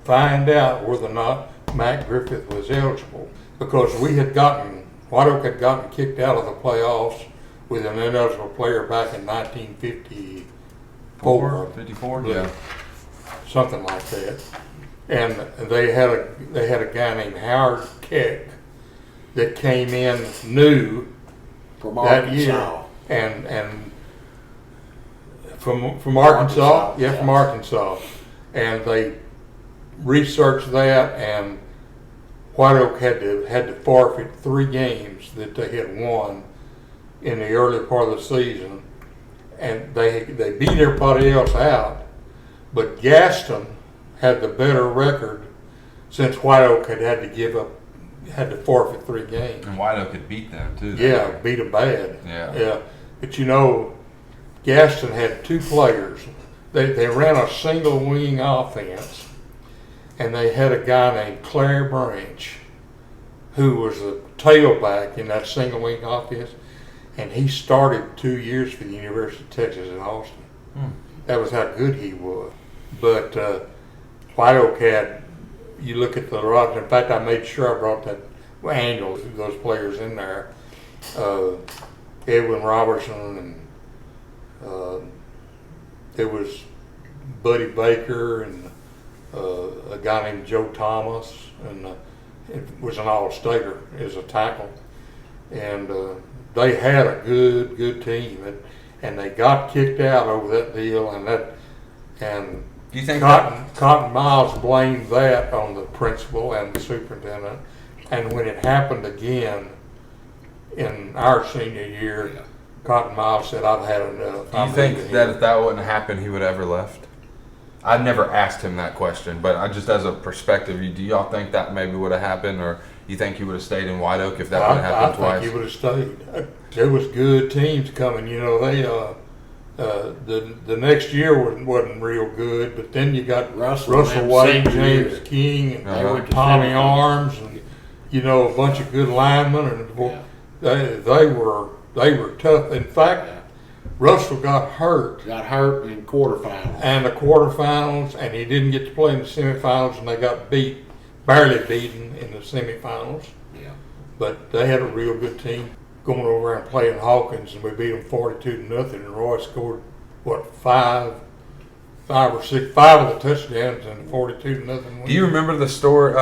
find out whether or not Matt Griffith was eligible, because White Oak had gotten kicked out of the playoffs with an ineligible player back in 1954. 54, yeah. Something like that. And they had a guy named Howard Keck that came in new from that year, and from Arkansas, from Arkansas, and they researched that, and White Oak had to forfeit 3 games that they had won in the early part of the season, and they beat everybody else out, but Gaston had the better record since White Oak had to forfeit 3 games. And White Oak could beat them too. Yeah, beat them bad. Yeah. But you know, Gaston had 2 players. They ran a single wing offense, and they had a guy named Claire Branch, who was a tailback in that single wing offense, and he started 2 years for the University of Texas in Austin. That was how good he was. But White Oak had, you look at the roster, in fact, I made sure I brought that annual, those players in there. Edwin Robertson, and there was Buddy Baker, and a guy named Joe Thomas, and it was an all-stater as a tackle. And they had a good team, and they got kicked out over that deal, and Do you think Cotton Miles blamed that on the principal and the superintendent, and when it happened again in our senior year, Cotton Miles said, "I've had enough." Do you think that if that wouldn't happen, he would have ever left? I've never asked him that question, but I just as a perspective, do y'all think that maybe would have happened, or you think he would have stayed in White Oak if that would have happened twice? I think he would have stayed. There was good teams coming. You know, they the next year wasn't real good, but then you got Russell White, James King, and Tommy Arms, and you know, a bunch of good linemen, and they were tough. In fact, Russell got hurt in quarterfinals. And the quarterfinals, and he didn't get to play in the semifinals, and they got barely beaten in the semifinals. Yeah. But they had a real good team going over and playing Hawkins, and we beat them 42-0. And Roy scored five of the touchdowns and 42-0 win. Do you remember the story?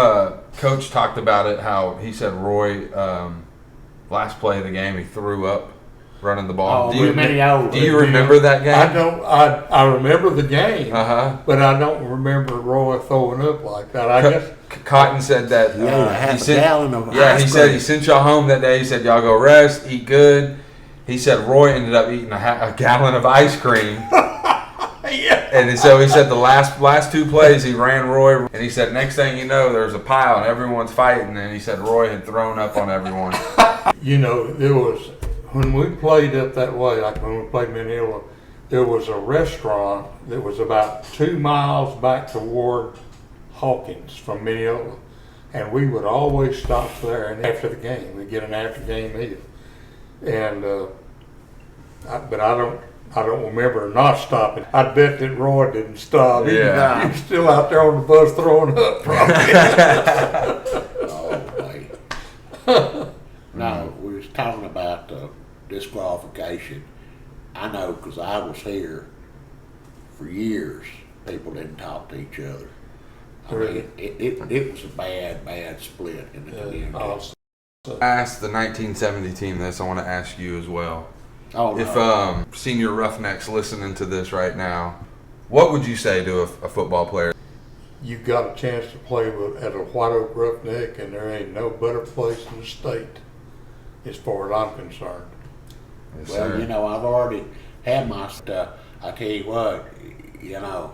Coach talked about it. How he said Roy, last play of the game, he threw up running the ball. Do you remember that game? I don't. I remember the game, but I don't remember Roy throwing up like that. I guess Cotton said that. He said he sent y'all home that day. He said y'all go rest, eat good. He said Roy ended up eating a gallon of ice cream. Yeah. And so he said the last 2 plays he ran Roy, and he said next thing you know there's a pile and everyone's fighting, and he said Roy had thrown up on everyone. You know, there was. When we played up that way, like when we played Mineola, there was a restaurant that was about 2 miles back toward Hawkins from Mineola, and we would always stop there. And after the game, we'd get an after-game meal. And but I don't remember not stopping. I bet that Roy didn't stop. Yeah, he was still out there on the bus throwing up. Oh, no, we was talking about disqualification. I know because I was here for years. People didn't talk to each other. I mean, it was a bad split in the community. I asked the 1970 team this. I want to ask you as well. Oh, no. If senior Roughnecks listening to this right now, what would you say to a football player? You got a chance to play at a White Oak Roughneck, and there ain't no better place in the state as far as I'm concerned. Yes, well, sir. you know, I've already had my stuff. I tell you what, you know,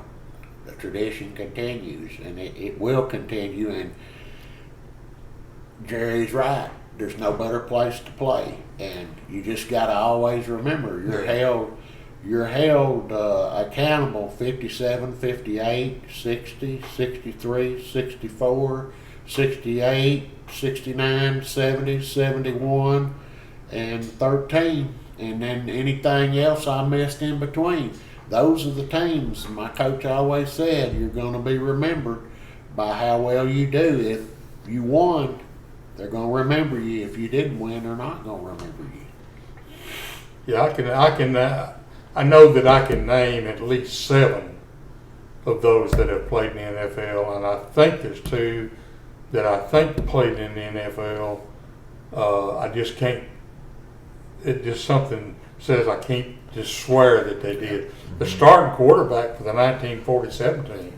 the tradition continues, and it will continue, and Jerry's right. There's no better place to play, and you just got to always remember you're held accountable 57, 58, 60, 63, 64, 68, 69, 70, 71, and 13. And then anything else I missed in between. Those are the teams. My coach always said you're going to be remembered by how well you do. If you won, they're going to remember you. If you didn't win, they're not going to remember you. Yeah, I know that I can name at least 7 of those that have played in the NFL, and I think there's 2 that I think played in the NFL. I just can't. It just something says I can't just swear that they did. The starting quarterback for the 1947 team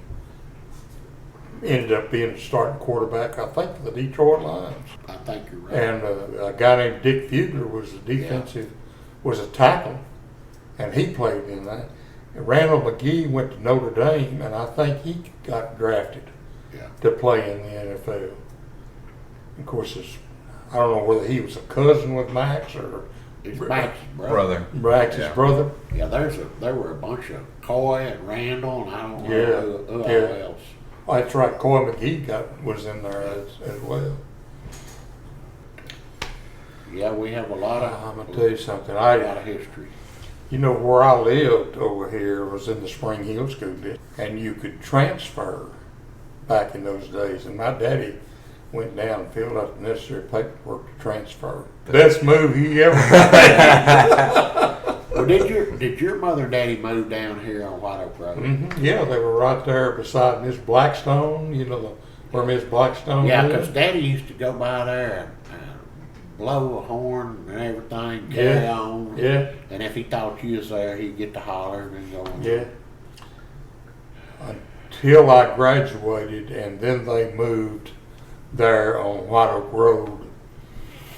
ended up being the starting quarterback, I think, for the Detroit Lions. I think you're right. And a guy named Dick Fugler was the defensive was a tackle, and he played in that. And Randall McGee went to Notre Dame, and I think he got drafted to play in the NFL. Of course, I don't know whether he was a cousin with Max or he's Max's brother. Max's brother. Yeah, there were a bunch of Coy and Randall, and I don't know who else. Oh, that's right. Coy McGee was in there as well. Yeah, we have a lot of. I'm gonna tell you something. A lot of history. You know, where I lived over here was in the Spring Hill School District, and you could transfer back in those days. And my daddy went down and filled out the necessary paperwork to transfer. Best move he ever made. Well, did your mother and daddy move down here on White Oak Road? Mm-hmm. Yeah, they were right there beside Miss Blackstone. You know where Miss Blackstone Yeah, is? because Daddy used to go by there and blow a horn and everything, carry on. Yeah. And if he thought you was there, he'd get to holler and then go on. Yeah. Until I graduated, and then they moved there on White Oak Road.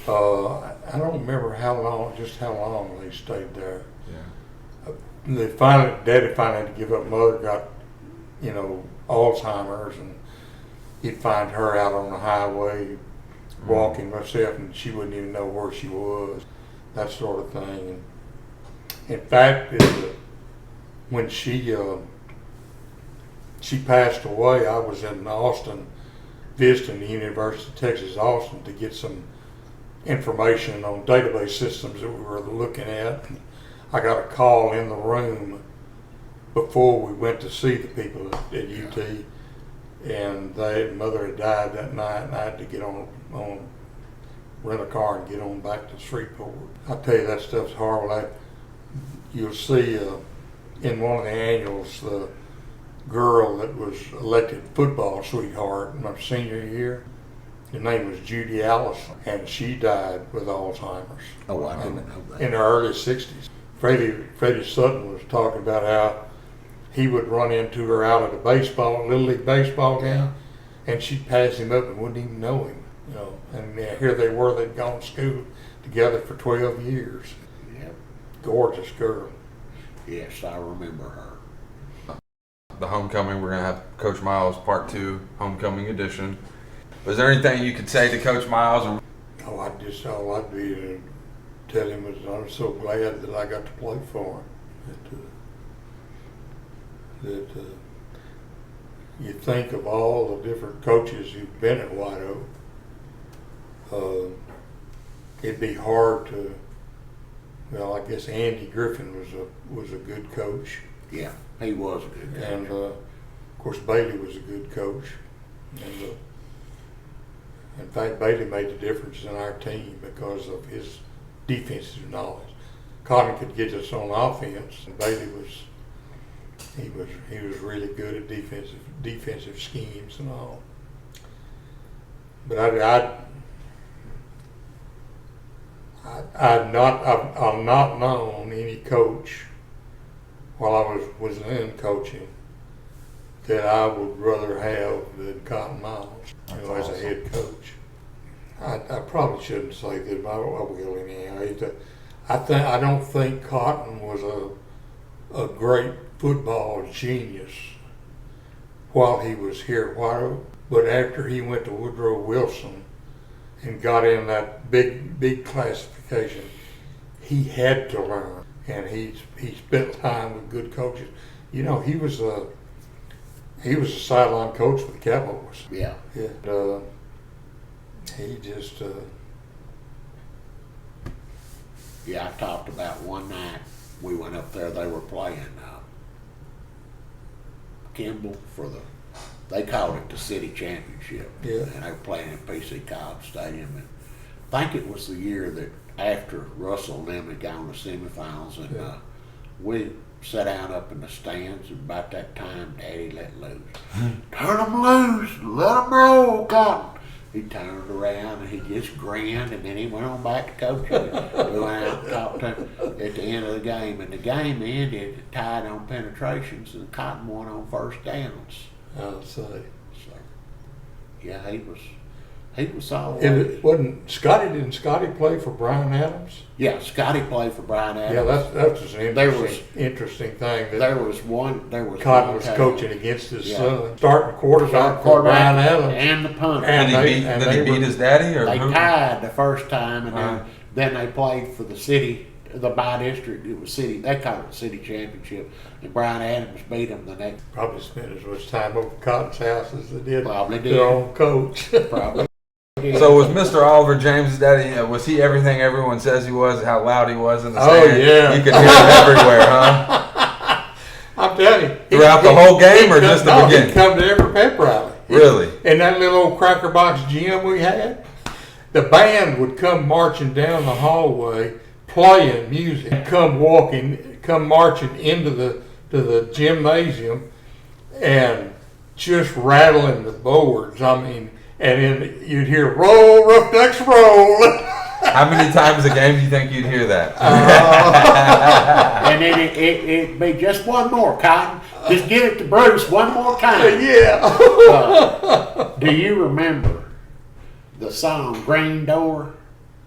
I don't remember how long they stayed there. Yeah. Daddy finally had to give up. Mother got, Alzheimer's, and he'd find her out on the highway walking herself, and she wouldn't even know where she was, that sort of thing. And in fact, when she passed away, I was in Austin visiting the University of Texas Austin to get some information on database systems that we were looking at. And I got a call in the room before we went to see the people at UT, and mother had died that night, and I had to get on rent a car and get on back to Shreveport. I tell you, that stuff's horrible. You'll see in one of the annuals the girl that was elected football sweetheart in my senior year. Her name was Judy Allison, and she died with Alzheimer's. Oh, I didn't know that. In her early 60s. Freddie Sutton was talking about how he would run into her out at a Little League baseball game, and she'd pass him up and wouldn't even know him. And here they were, they'd gone to school together for 12 years. Yep. Gorgeous girl. Yes, I remember her. The homecoming, we're going to have Coach Miles Part 2, Homecoming Edition. Was there anything you could say to Coach Miles? All I'd be to tell him was I'm so glad that I got to play for him. That you think of all the different coaches who've been at White Oak, it'd be hard to. Well, I guess Andy Griffin was a good coach. Yeah, he was a good coach. And of course Bailey was a good coach. And in fact, Bailey made the difference in our team because of his defensive knowledge. Cotton could get us on offense, and Bailey was really good at defensive schemes and all. But I've not known any coach while I was in coaching that I would rather have than Cotton Miles, as a head coach. I probably shouldn't say that, but I will anyhow. I don't think Cotton was a great football genius while he was here at White Oak, but after he went to Woodrow Wilson and got in that big classification, he had to learn, and he spent time with good coaches. He was a sideline coach for the Cowboys. Yeah. Yeah. He just. Yeah, I talked about one night we went up there. They were playing Kimball they called it the city championship. Yeah. And they were playing at PC Cobb Stadium. And I think it was the year that after Russell and them had gone to semifinals, and we sat down up in the stands, and about that time Daddy let loose. Turn them loose, let them roll, Cotton. He turned around and he just grinned, and then he went on back to coaching. We went out and talked to him at the end of the game, and the game ended tied on penetrations, and Cotton won on first downs. I'll say. So, yeah, He was solid. It wasn't Scotty. Didn't Scotty play for Brian Adams? Yeah, Scotty played for Brian Adams. Yeah, that's just an interesting thing. That there was one. Cotton was coaching against his son, starting quarterback for Brian Adams, and the punter. Did he beat his daddy? Or they tied the first time, and then they played for the city, the by-district. It was city. They called it the city championship, and Brian Adams beat them the next. Probably spent as much time over Cotton's house as they did Probably their own coach. Probably. So was Mr. Oliver James' daddy? Was he everything everyone says he was? How loud he was in the stand? Oh yeah, you could hear him everywhere, huh? I'm telling you. Throughout the whole game, or just the beginning? He'd come to every pep rally. Really? In that little old Cracker Box gym we had, the band would come marching down the hallway, playing music, come marching into the gymnasium, and just rattling the boards. I mean. And then you'd hear, roll, Roughnecks, roll. How many times a game do you think you'd hear that? And then it'd be just one more, Cotton. Just give it to Bruce one more time. Yeah. Do you remember the song Green Door?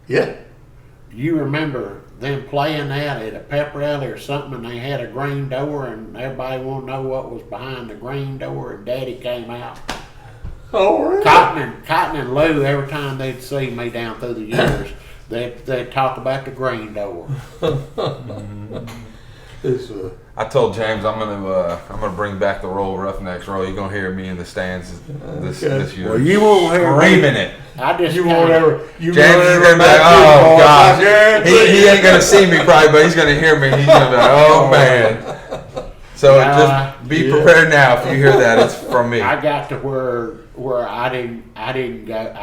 Yeah. Do you remember them playing that at a pep rally or something, and they had a green door, and everybody wanted to know what was behind the green door, and Daddy came out? Oh, really? Cotton and Lou, every time they'd see me down through the years, they'd talk about the green door. I told James I'm gonna bring back the roll Roughnecks roll. You're gonna hear me in the stands this year. Well, you won't hear screaming it. James is gonna be like, oh gosh, he ain't gonna see me probably, but he's gonna hear me. He's gonna be like, oh man. So just be prepared now. If you hear that, it's from me. I got to where I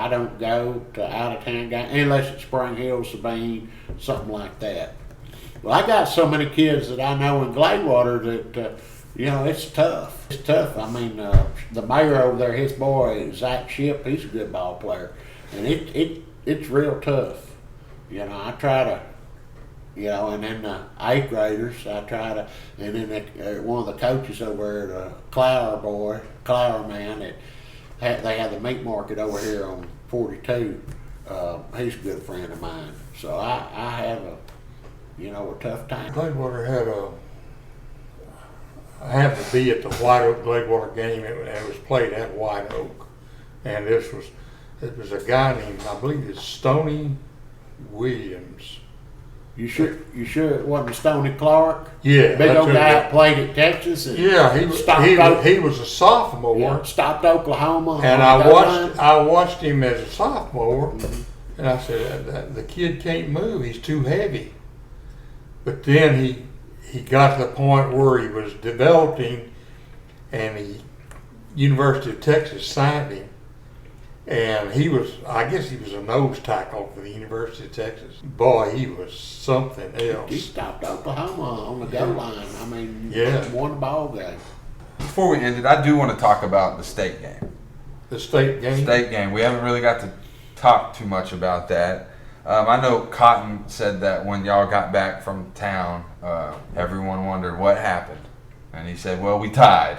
don't go to out of town guys unless it's Spring Hill, Sabine, something like that. Well, I got so many kids that I know in Gladewater that it's tough. It's tough. I mean, the mayor over there, his boy Zach Ship, he's a good ball player, and it's real tough. I try to. And then the 8th graders, I try to, and then one of the coaches over there, the Clower man, they have the meat market over here on 42. He's a good friend of mine. So I have a tough time. Gladewater I happened to be at the White Oak Gladewater game, and it was played at White Oak. And it was a guy named, I believe it's Stoney Williams. You sure it wasn't Stoney Clark? Yeah. Big old guy that played at Texas. And he was a sophomore. Yeah, stopped Oklahoma. And I watched him as a sophomore, and I said, the kid can't move. He's too heavy. But then he got to the point where he was developing, and the University of Texas signed him. And I guess he was a nose tackle for the University of Texas. Boy, he was something else. He stopped Oklahoma on the goal line. I mean, won the ball game. Before we end it, I do want to talk about the state game. The state game? State game. We haven't really got to talk too much about that. I know Cotton said that when y'all got back from town, everyone wondered what happened. And he said, well, we tied.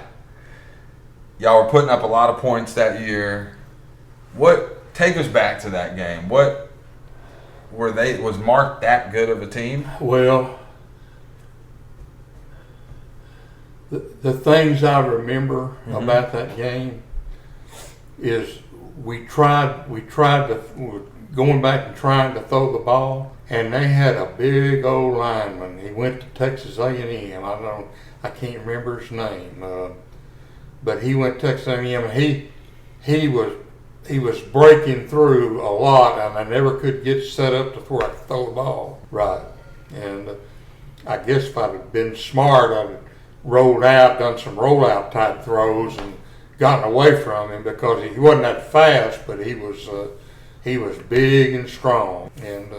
Y'all were putting up a lot of points that year. Take us back to that game. Was Mark that good of a team? Well, the things I remember about that game is we were going back and trying to throw the ball, and they had a big old lineman. He went to Texas A&M. I can't remember his name, but he went to Texas A&M, and he was breaking through a lot, and I never could get set up to where I could throw the ball right. And I guess if I'd have been smart, I'd have rolled out, done some rollout type throws, and gotten away from him, because he wasn't that fast, but he was big and strong. And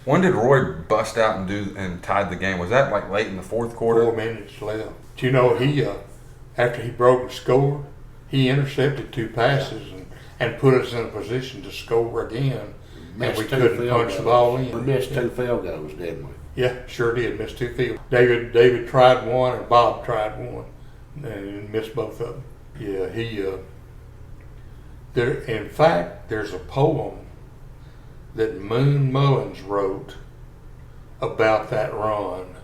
when did Roy bust out and tied the game? Was that like late in the fourth quarter? 4 minutes left. Do you know he after he broke the score, he intercepted 2 passes and put us in a position to score again, and we couldn't punch the ball in. We missed 2 field goals, didn't we? Yeah, sure did. Missed 2 field. David tried one, and Bob tried one, and missed both of them. Yeah, In fact, there's a poem that Moon Mullins wrote about that run.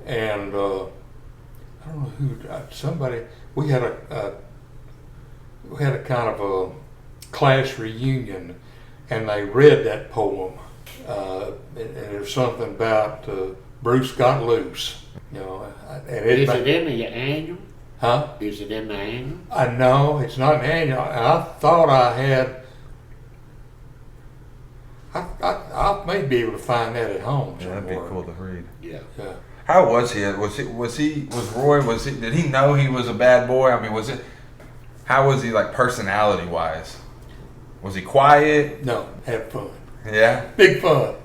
And I don't know who, somebody, we had a kind of a class reunion, and they read that poem. And there's something about Bruce got loose, you know. And is it in the annual? Huh? Is it in the annual? I know it's not an annual. And I thought I had. I may be able to find that at home somewhere. That'd be cool to read. Yeah. Yeah. How was he? Did he know he was a bad boy? I mean, how was he like personality wise? Was he quiet? No, had fun. Yeah. Big fun.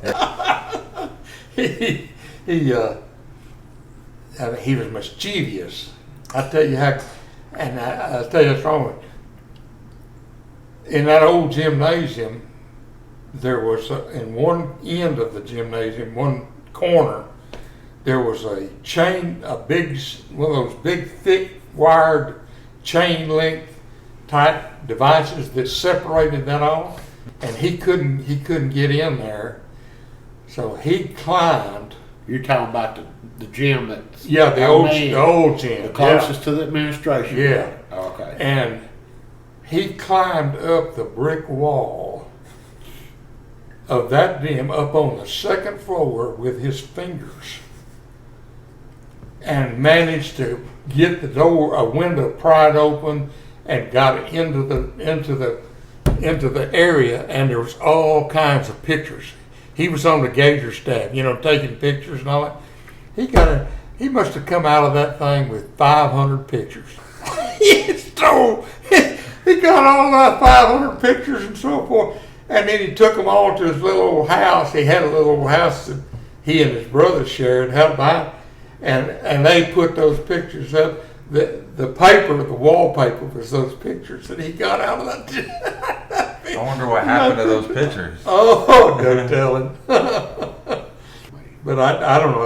he I mean, he was mischievous. I tell you how, and I'll tell you what's wrong with it. In that old gymnasium, there was in one end of the gymnasium, one corner, there was a chain, one of those big, thick, wired chain link type devices that separated that off, and he couldn't get in there, so he climbed. You're talking about the gym that's the old gym, the closest to the administration. Yeah. Okay. And he climbed up the brick wall of that gym up on the second floor with his fingers, and managed to get a window pried open, and got into the area, and there was all kinds of pictures. He was on the Gator staff, taking pictures and all that. He must have come out of that thing with 500 pictures. He got all that 500 pictures and so forth, and then he took them all to his little old house. He had a little old house that he and his brother shared, held by, and they put those pictures up. The wallpaper was those pictures that he got out of that. I wonder what happened to those pictures. Oh, no telling. But I don't know.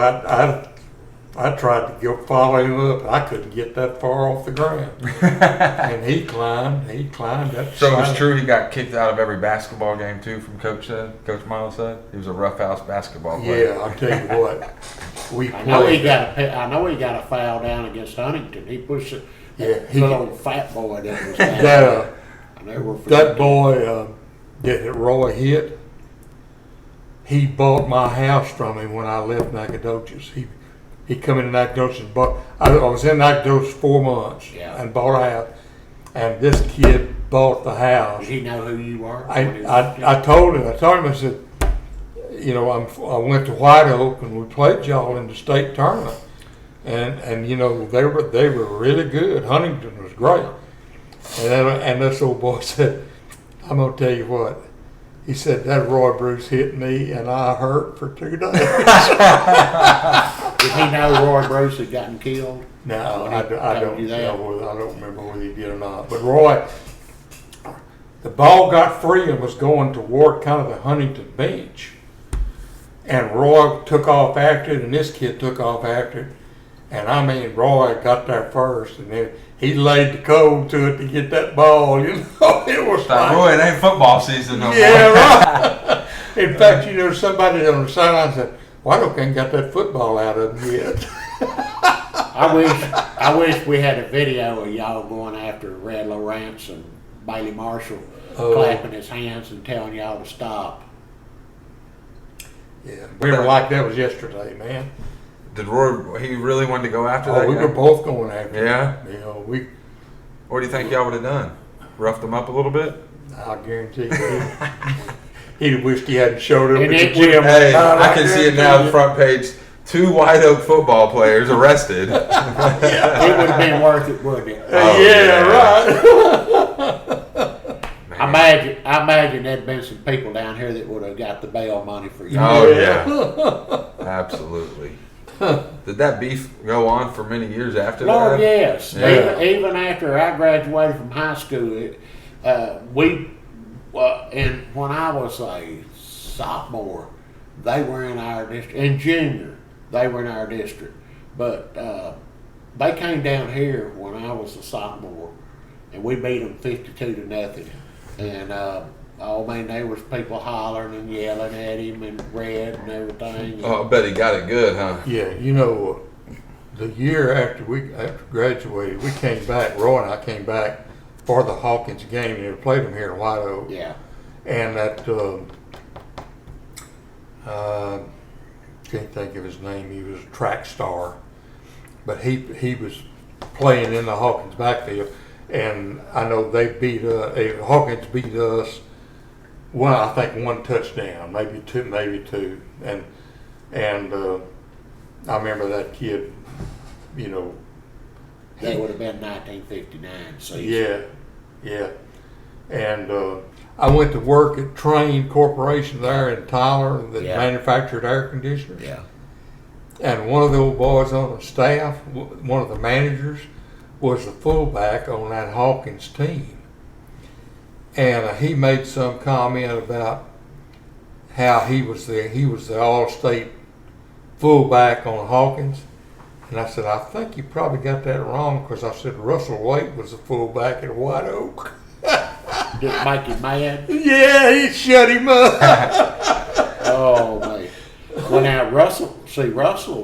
I tried to go follow him up. I couldn't get that far off the ground. And he climbed that. So it was true he got kicked out of every basketball game too, from Coach Miles said? He was a roughhouse basketball player. Yeah, I'll tell you what. I know he got a foul down against Huntington. He pushed a little fat boy that was down. That boy that Roy hit, he bought my house from him when I left Nacogdoches. He come into Nacogdoches and bought. I was in Nacogdoches 4 months and bought a house, and this kid bought the house. Did he know who you were? I told him. I said, I went to White Oak and we played y'all in the state tournament, and they were really good. Huntington was great, and this old boy said, I'm gonna tell you what. He said, that Roy Bruce hit me and I hurt for 2 days. Did he know Roy Bruce had gotten killed? No, I don't remember whether he did or not. But Roy, the ball got free and was going toward kind of the Huntington bench. And Roy took off after it, and this kid took off after it. And I mean, Roy got there first, and then he laid the code to it to get that ball. It was like, Roy, it ain't football season no more. Yeah, right. In fact, somebody on the sideline said, "Why don't they got that football out of him yet?" I wish we had a video of y'all going after Red Lawrence and Bailey Marshall clapping his hands and telling y'all to stop. Yeah, we were like that was yesterday, man. Did Roy? He really wanted to go after that? We guy? were both going after. Yeah. We. What do you think y'all would have done? Roughed him up a little bit? I guarantee you. He'd wished he hadn't showed up at the gym. Hey, I can see it now on the front page. 2 White Oak football players arrested. Yeah. It would have been worth it, wouldn't it? Right. I imagine there'd been some people down here that would have got the bail money for you. Oh, yeah. Absolutely. Did that beef go on for many years after that? Lord, yes. Yeah. Even after I graduated from high school, and when I was a sophomore, they were in our district, and junior, they were in our district. But they came down here when I was a sophomore, and we beat them 52-0. And oh man, there was people hollering and yelling at him and red and everything. Oh, I bet he got it good, huh? Yeah, you know, the year after graduated, we came back. Roy and I came back for the Hawkins game, and we played them here in White Oak. Yeah. And that can't think of his name. He was a track star, but he was playing in the Hawkins backfield, and I know they beat Hawkins beat us. I think one touchdown, maybe two, and I remember that kid. You know, that would have been 1959 season. Yeah, and I went to work at Train Corporation there in Tyler that manufactured air conditioners. Yeah. And one of the old boys on the staff, one of the managers, was the fullback on that Hawkins team. And he made some comment about how he was the all-state fullback on Hawkins. And I said, I think you probably got that wrong, because I said Russell Waite was the fullback at White Oak. Did it make him mad? Yeah, he shut him up. Oh, man. Well, now, Russell,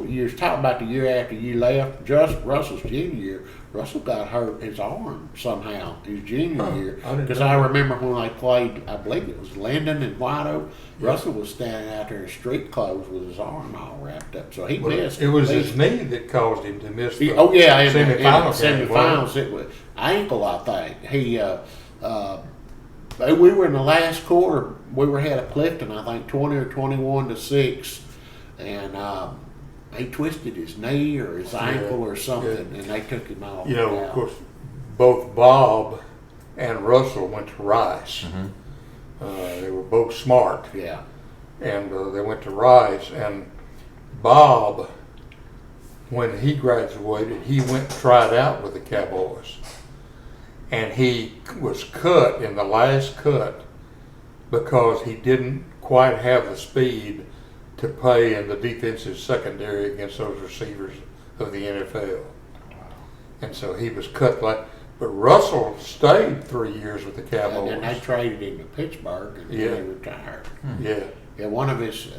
you was talking about the year after you left, just Russell's junior year. Russell got hurt his arm somehow his junior year. Because I remember when they played, I believe it was Linden and White Oak, Russell was standing out there in street clothes with his arm all wrapped up. So he missed. It was his knee that caused him to miss the semifinals. It was ankle, I think. We were in the last quarter. We were ahead of Clifton, I think, 20 or 21-6. And he twisted his knee or his ankle or something, and they took him off. You know, of course, both Bob and Russell went to Rice. Mm-hmm. They were both smart. Yeah. And they went to Rice. And Bob, when he graduated, he went and tried out with the Cowboys. And he was cut in the last cut because he didn't quite have the speed to play in the defensive secondary against those receivers of the NFL. And so he was cut but Russell stayed 3 years with the Cowboys. And then they traded him to Pittsburgh and then he retired. Yeah. Yeah,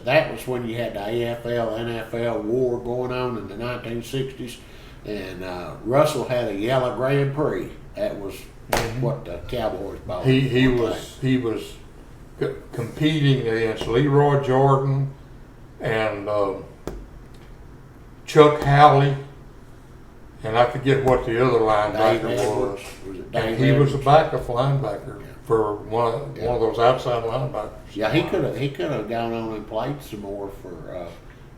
that was when you had the AFL, NFL war going on in the 1960s. And Russell had a yellow Grand Prix. That was what the Cowboys bought. He was competing against Leroy Jordan and Chuck Howley, and I forget what the other linebacker was. And he was a backup linebacker for one of those outside linebackers. Yeah, he could have gone on and played some more for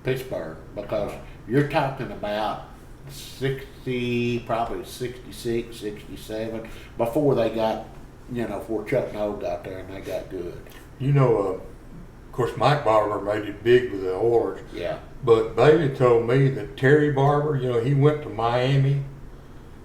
Pittsburgh, because you're talking about 60, probably 66, 67, before they got, before Chuck Noll got there and they got good. You know, of course, Mike Barber made it big with the Oilers. Yeah. But Bailey told me that Terry Barber, he went to Miami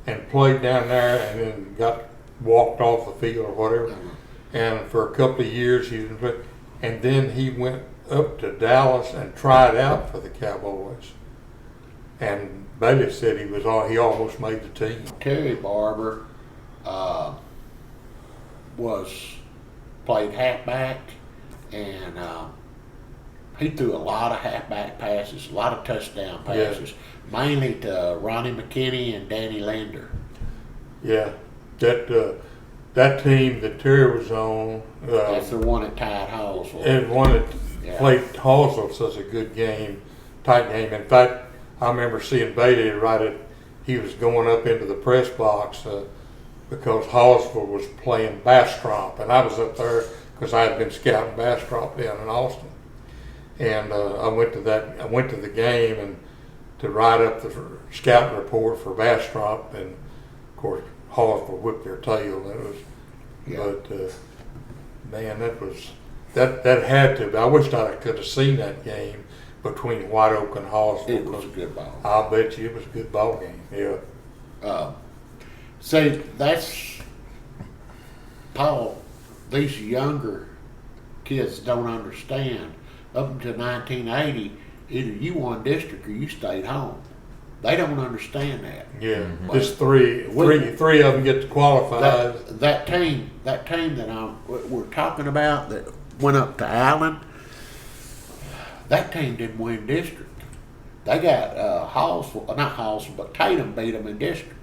and played down there and then got walked off the field or whatever. Mm-hmm. And for a couple of years he didn't play. And then he went up to Dallas and tried out for the Cowboys. And Bailey said he almost made the team. Terry Barber played halfback, and he threw a lot of halfback passes, a lot of touchdown passes, mainly to Ronnie McKinney and Danny Linder. Yeah, that team that Terry was on. That's the one that tied Hallsville. And one that played Hallsville such a good game, tight game. In fact, I remember seeing Bailey he was going up into the press box because Hallsville was playing Bastrop, and I was up there because I had been scouting Bastrop down in Austin. And I went to the game and to write up the scouting report for Bastrop, and of course Hallsville whipped their tail. And it was, man, that had to. I wish I could have seen that game between White Oak and Hallsville. It was a good ball. I'll bet you it was a good ball game. Yeah. See, that's Paul. These younger kids don't understand. Up until 1980, either you won district or you stayed home. They don't understand that. Yeah, just three of them get to qualify. That team that we're talking about that went up to Allen, that team didn't win district. They got not Hallsville, but Tatum beat them in district.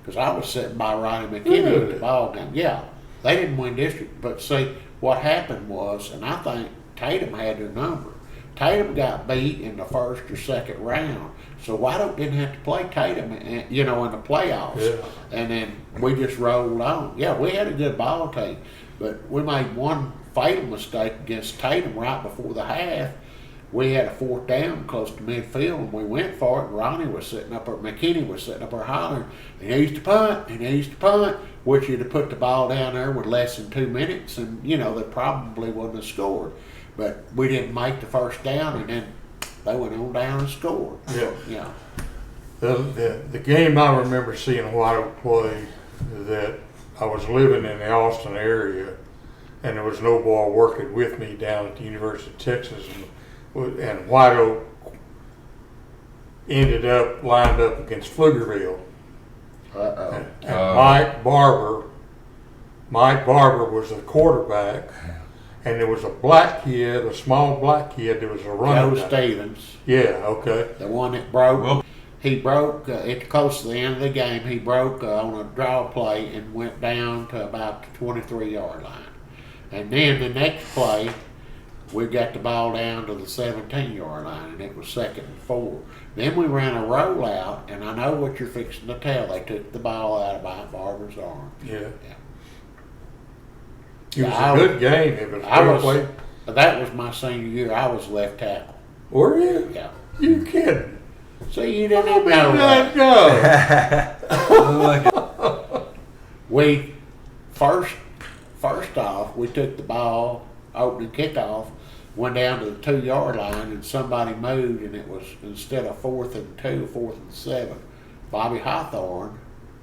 Because I was sitting by Ronnie McKinney at the ball game. Yeah, they didn't win district. But see, what happened was, and I think Tatum had their number. Tatum got beat in the first or second round. So White Oak didn't have to play Tatum, in the playoffs. Yeah. And then we just rolled on. Yeah, we had a good ball team. But we made one fatal mistake against Tatum right before the half. We had a fourth down close to midfield, and we went for it, and McKinney was sitting up there hollering, he needs to punt, which you'd have put the ball down there with less than 2 minutes, and, they probably wouldn't have scored. But we didn't make the first down, and then they went on down and scored. Yeah. The game I remember seeing White Oak play, that I was living in the Austin area, and there was no boy working with me down at the University of Texas, and White Oak ended up lined up against Pflugerville. And Mike Barber was the quarterback, and there was a small black kid that was a running back. Joe Stevens. Yeah, okay. The one that broke. He broke at close to the end of the game. He broke on a draw play and went down to about the 23-yard line. And then the next play, we got the ball down to the 17-yard line, and it was 2nd and 4. Then we ran a rollout, and I know what you're fixing to tell. They took the ball out of Mike Barber's arm. Yeah. It was a good game. It was that was my senior year. I was left tackle. Were you? Yeah. You kidding? See, you didn't even know that. We first off, we took the ball, opening kickoff, went down to the 2-yard line, and somebody moved, and it was, instead of 4th and 2, 4th and 7. Bobby Hawthorne,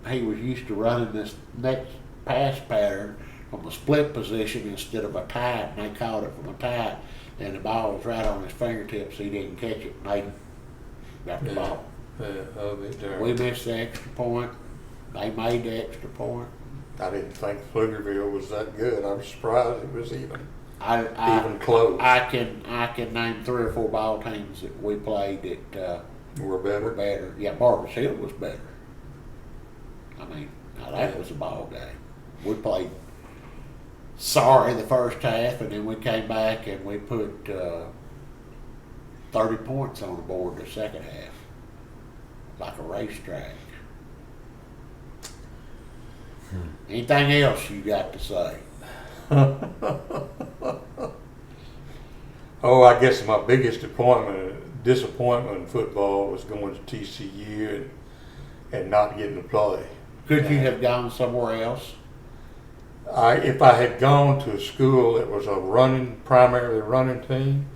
he was used to running this next pass pattern from a split position instead of a tight, and they called it from a tight, and the ball was right on his fingertips. He didn't catch it, and they got the ball. Yeah, we missed the extra point. They made the extra point. I didn't think Pflugerville was that good. I'm surprised it was even close. I can name 3 or 4 ball teams that we played that were better. Yeah, Barber's Hill was better. I mean, now that was a ball game. We played the first half, and then we came back and we put 30 points on the board the second half, like a racetrack. Anything else you got to say? I guess my biggest disappointment in football was going to TCU and not getting to play. Could you have gone somewhere else? If I had gone to a school that was primarily running team,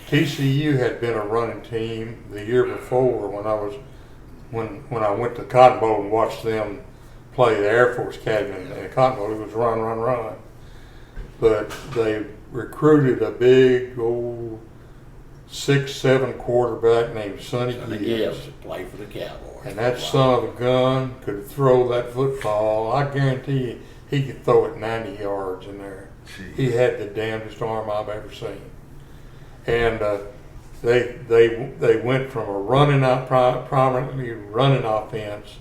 TCU had been a running team the year before when I went to Cotton Bowl and watched them play the Air Force Academy in Cotton Bowl. It was run. But they recruited a big old 6'7" quarterback named Sonny Gibbs to play for the Cowboys. And that son of a gun could throw that football. I guarantee you, he could throw it 90 yards in there. Jeez. He had the damnedest arm I've ever seen. And they went from a prominently running offense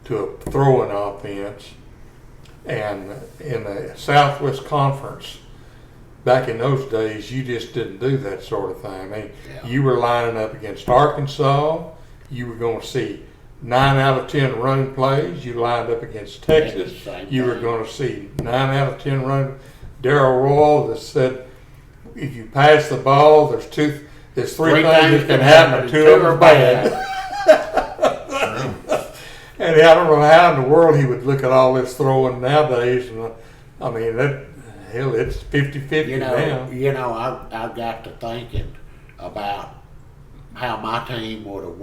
to a throwing offense. And in the Southwest Conference, back in those days, you just didn't do that sort of thing. I mean, you were lining up against Arkansas. You were going to see 9 out of 10 running plays. You lined up against Texas. You were going to see 9 out of 10 running. Darrell Royal that said, if you pass the ball, there's 3 things that can happen, and 2 of them are bad. And I don't know how in the world he would look at all this throwing nowadays. And I mean, it's 50-50 now. I got to thinking about how my team would have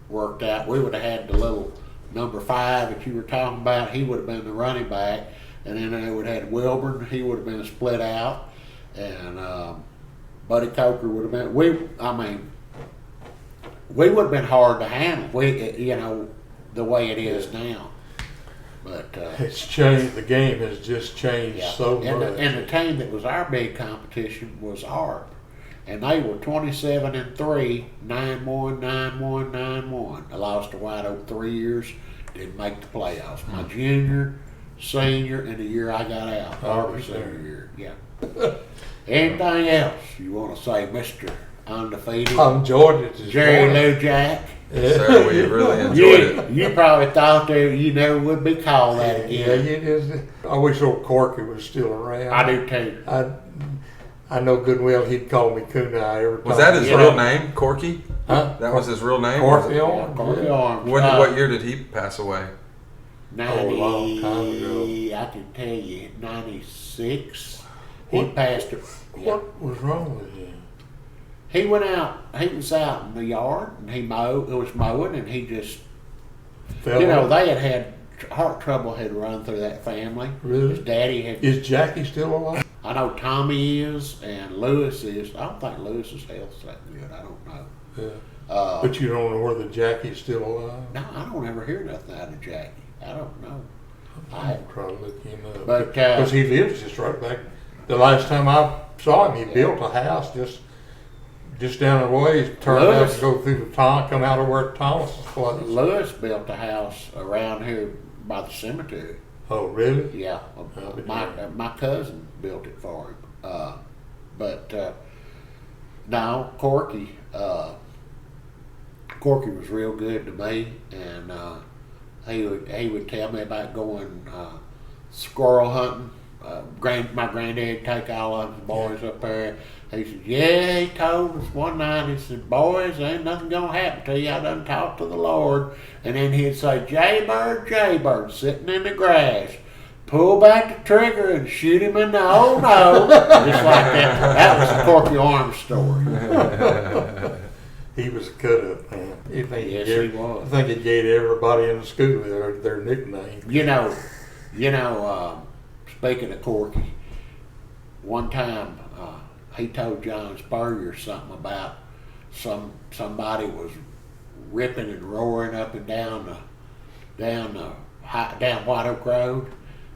worked out. We would have had the little number 5 that you were talking about. He would have been the running back, and then they would have had Wilburn. He would have been split out, and Buddy Coker would have been. we would have been hard to handle. The way it is now. But it's changed. The game has just changed so much. And the team that was our big competition was ARP, and they were 27-3, 9-1, 9-1, 9-1. I lost to White Oak 3 years. Didn't make the playoffs. My junior, senior, and the year I got out. ARP senior year. Yeah. Anything else you want to say, Mr. Undefeated? I'm Georgia. Jerry Lou Jack. Yeah. Sir, we really enjoyed it. You probably thought that you never would be called that again. Yeah, I wish old Corky was still around. I do too. I know good and well he'd call me Kunai every time. Was that his real name, Corky? Huh? That was his real name? Corky Arms. Corky Arms. What year did he pass away? 90, a long time ago. I can tell you, 96. He passed it. What was wrong with him? He went out. He was out in the yard, and he was mowing, and he just, they had heart trouble had run through that family. Really? His daddy had. Is Jackie still alive? I know Tommy is, and Lewis is. I don't think Lewis's health's that good. I don't know. Yeah. But you don't know whether Jackie's still alive? No, I don't ever hear nothing out of Jackie. I don't know. I'm trying to look him up. But because he lives just right back. The last time I saw him, he built a house just down the way. He turned out to go through the tunnel, come out of where Thomas's place. Lewis built a house around here by the cemetery. Oh, really? Yeah, my cousin built it for him. No, Corky was real good to me, and he would tell me about going squirrel hunting. My granddad take all of his boys up there. He said, yeah, he told us one night, he said, boys, ain't nothing gonna happen to you. I done talked to the Lord. And then he'd say, Jaybird, sitting in the grass. Pull back the trigger and shoot him in the old nose. Just like that. That was the Corky Arms story. He was a cut-up man. Yes, he was. I think he gave everybody in the school their nickname. Speaking of Corky, one time he told John Spurrier something about somebody was ripping and roaring up and down White Oak Road,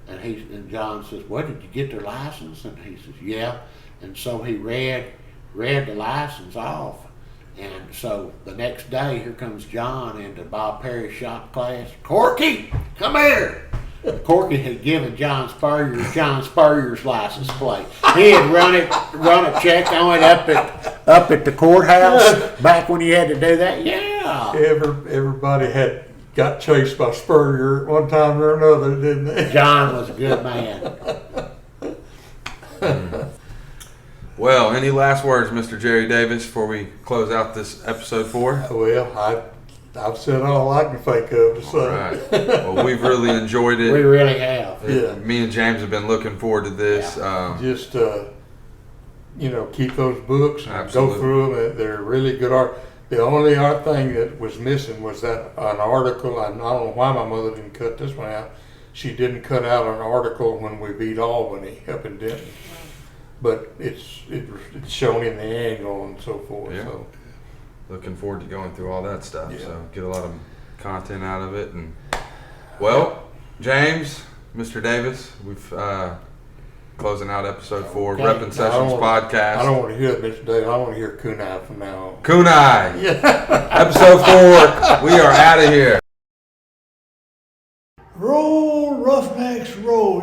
and John says, "Well, did you get their license?" And he says, "Yeah." And so he read the license off, and so the next day here comes John into Bob Perry's shop class. "Corky, come here." Corky had given John Spurrier's license plate. He had run a check on it up at the courthouse back when he had to do that. Yeah. Everybody got chased by Spurrier at one time or another, didn't they? John was a good man. Well, any last words, Mr. Jerry Davis, before we close out this episode 4? Well, I've said all I can think of to say. All right. Well, we've really enjoyed it. We really have. Yeah. Me and James have been looking forward to this. Yeah. Just, keep those books and Absolutely. go through them. They're really good art. The only art thing that was missing was an article. I don't know why my mother didn't cut this one out. She didn't cut out an article when we beat Albany up in Denton. But it's shown in the angle and so forth. Yeah. So. Looking forward to going through all that stuff. Yeah. So get a lot of content out of it. And well, James, Mr. Davis, we've closing out episode 4, Okay. Reppin Sessions Podcast. I don't want to hear it, Mr. Dave. I want to hear Kunai from now on. Kunai. Yeah. Episode 4. We are out of here. Roll, Roughnecks, roll.